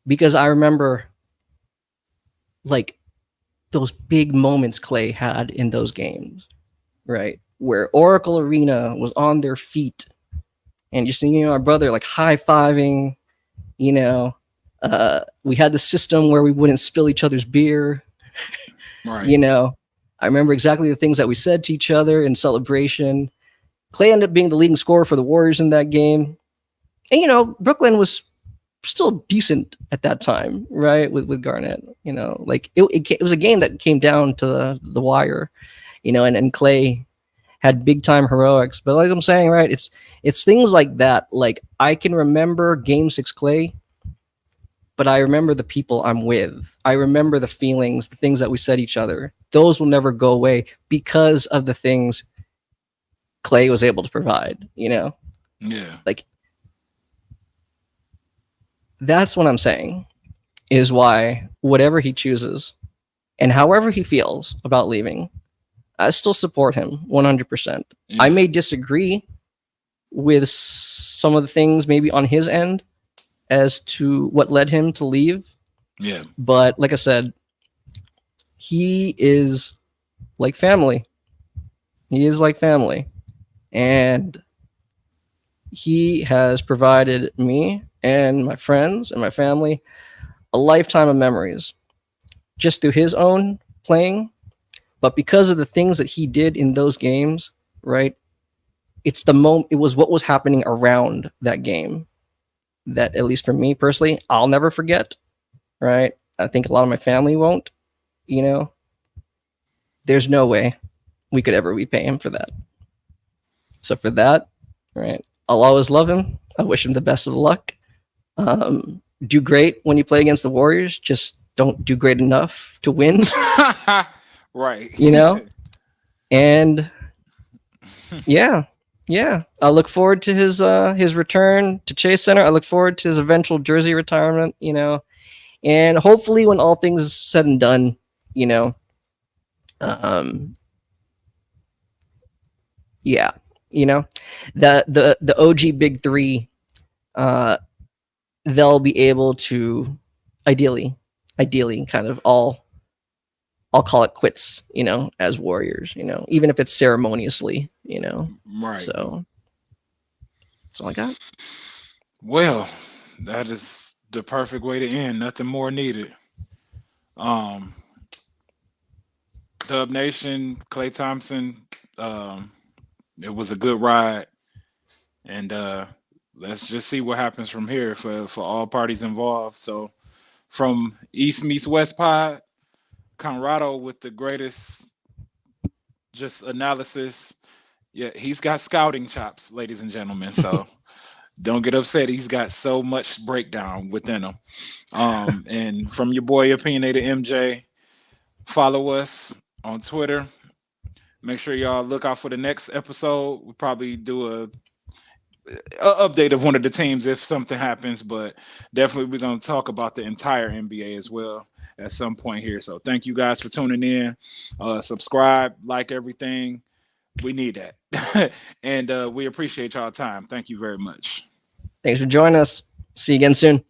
Because I remember like those big moments Klay had in those games, right? Where Oracle Arena was on their feet and just seeing our brother like high-fiving, you know, we had the system where we wouldn't spill each other's beer, right? You know, I remember exactly the things that we said to each other in celebration. Klay ended up being the leading scorer for the Warriors in that game. And, you know, Brooklyn was still decent at that time, right? With Garnett, you know, like it was a game that came down to the wire, you know, and Klay had big time heroics. But like I'm saying, right, it's things like that. Like I can remember game 6 Klay, but I remember the people I'm with. I remember the feelings, the things that we said each other. Those will never go away because of the things Klay was able to provide, you know? Yeah. Like that's what I'm saying is why whatever he chooses and however he feels about leaving, I still support him 100%. Yeah. I may disagree with some of the things maybe on his end as to what led him to leave. Yeah. But like I said, he is like family. He is like family. And he has provided me and my friends and my family a lifetime of memories just through his own playing. But because of the things that he did in those games, right? It's the moment, it was what was happening around that game that, at least for me personally, I'll never forget. Right? I think a lot of my family won't. You know, there's no way we could ever repay him for that. So for that, right, I'll always love him. I wish him the best of luck. Do great when you play against the Warriors. Just don't do great enough to win. Right. You know, and yeah, yeah. I look forward to his return to Chase Center. I look forward to his eventual jersey retirement. You know, and hopefully, when all things is said and done, you know, yeah, you know, the OG Big Three, they'll be able to ideally kind of all, I'll call it quits, you know, as Warriors, you know, even if it's ceremoniously, you know. Right. So that's all I got. Well, that is the perfect way to end. Nothing more needed. Um, Dub Nation, Klay Thompson. It was a good ride, and let's just see what happens from here for all parties involved. So, from East meets West Pod, Conrado with the greatest just analysis. Yeah, he's got scouting chops, ladies and gentlemen. So don't get upset. He's got so much breakdown within him. And from your boy Opinionated MJ, follow us on Twitter. Make sure y'all look out for the next episode. We'll probably do a update of one of the teams if something happens, but definitely we're going to talk about the entire NBA as well at some point here. So thank you guys for tuning in. Subscribe, like everything. We need that. And we appreciate y'all time. Thank you very much. Thanks for joining us. See you again soon.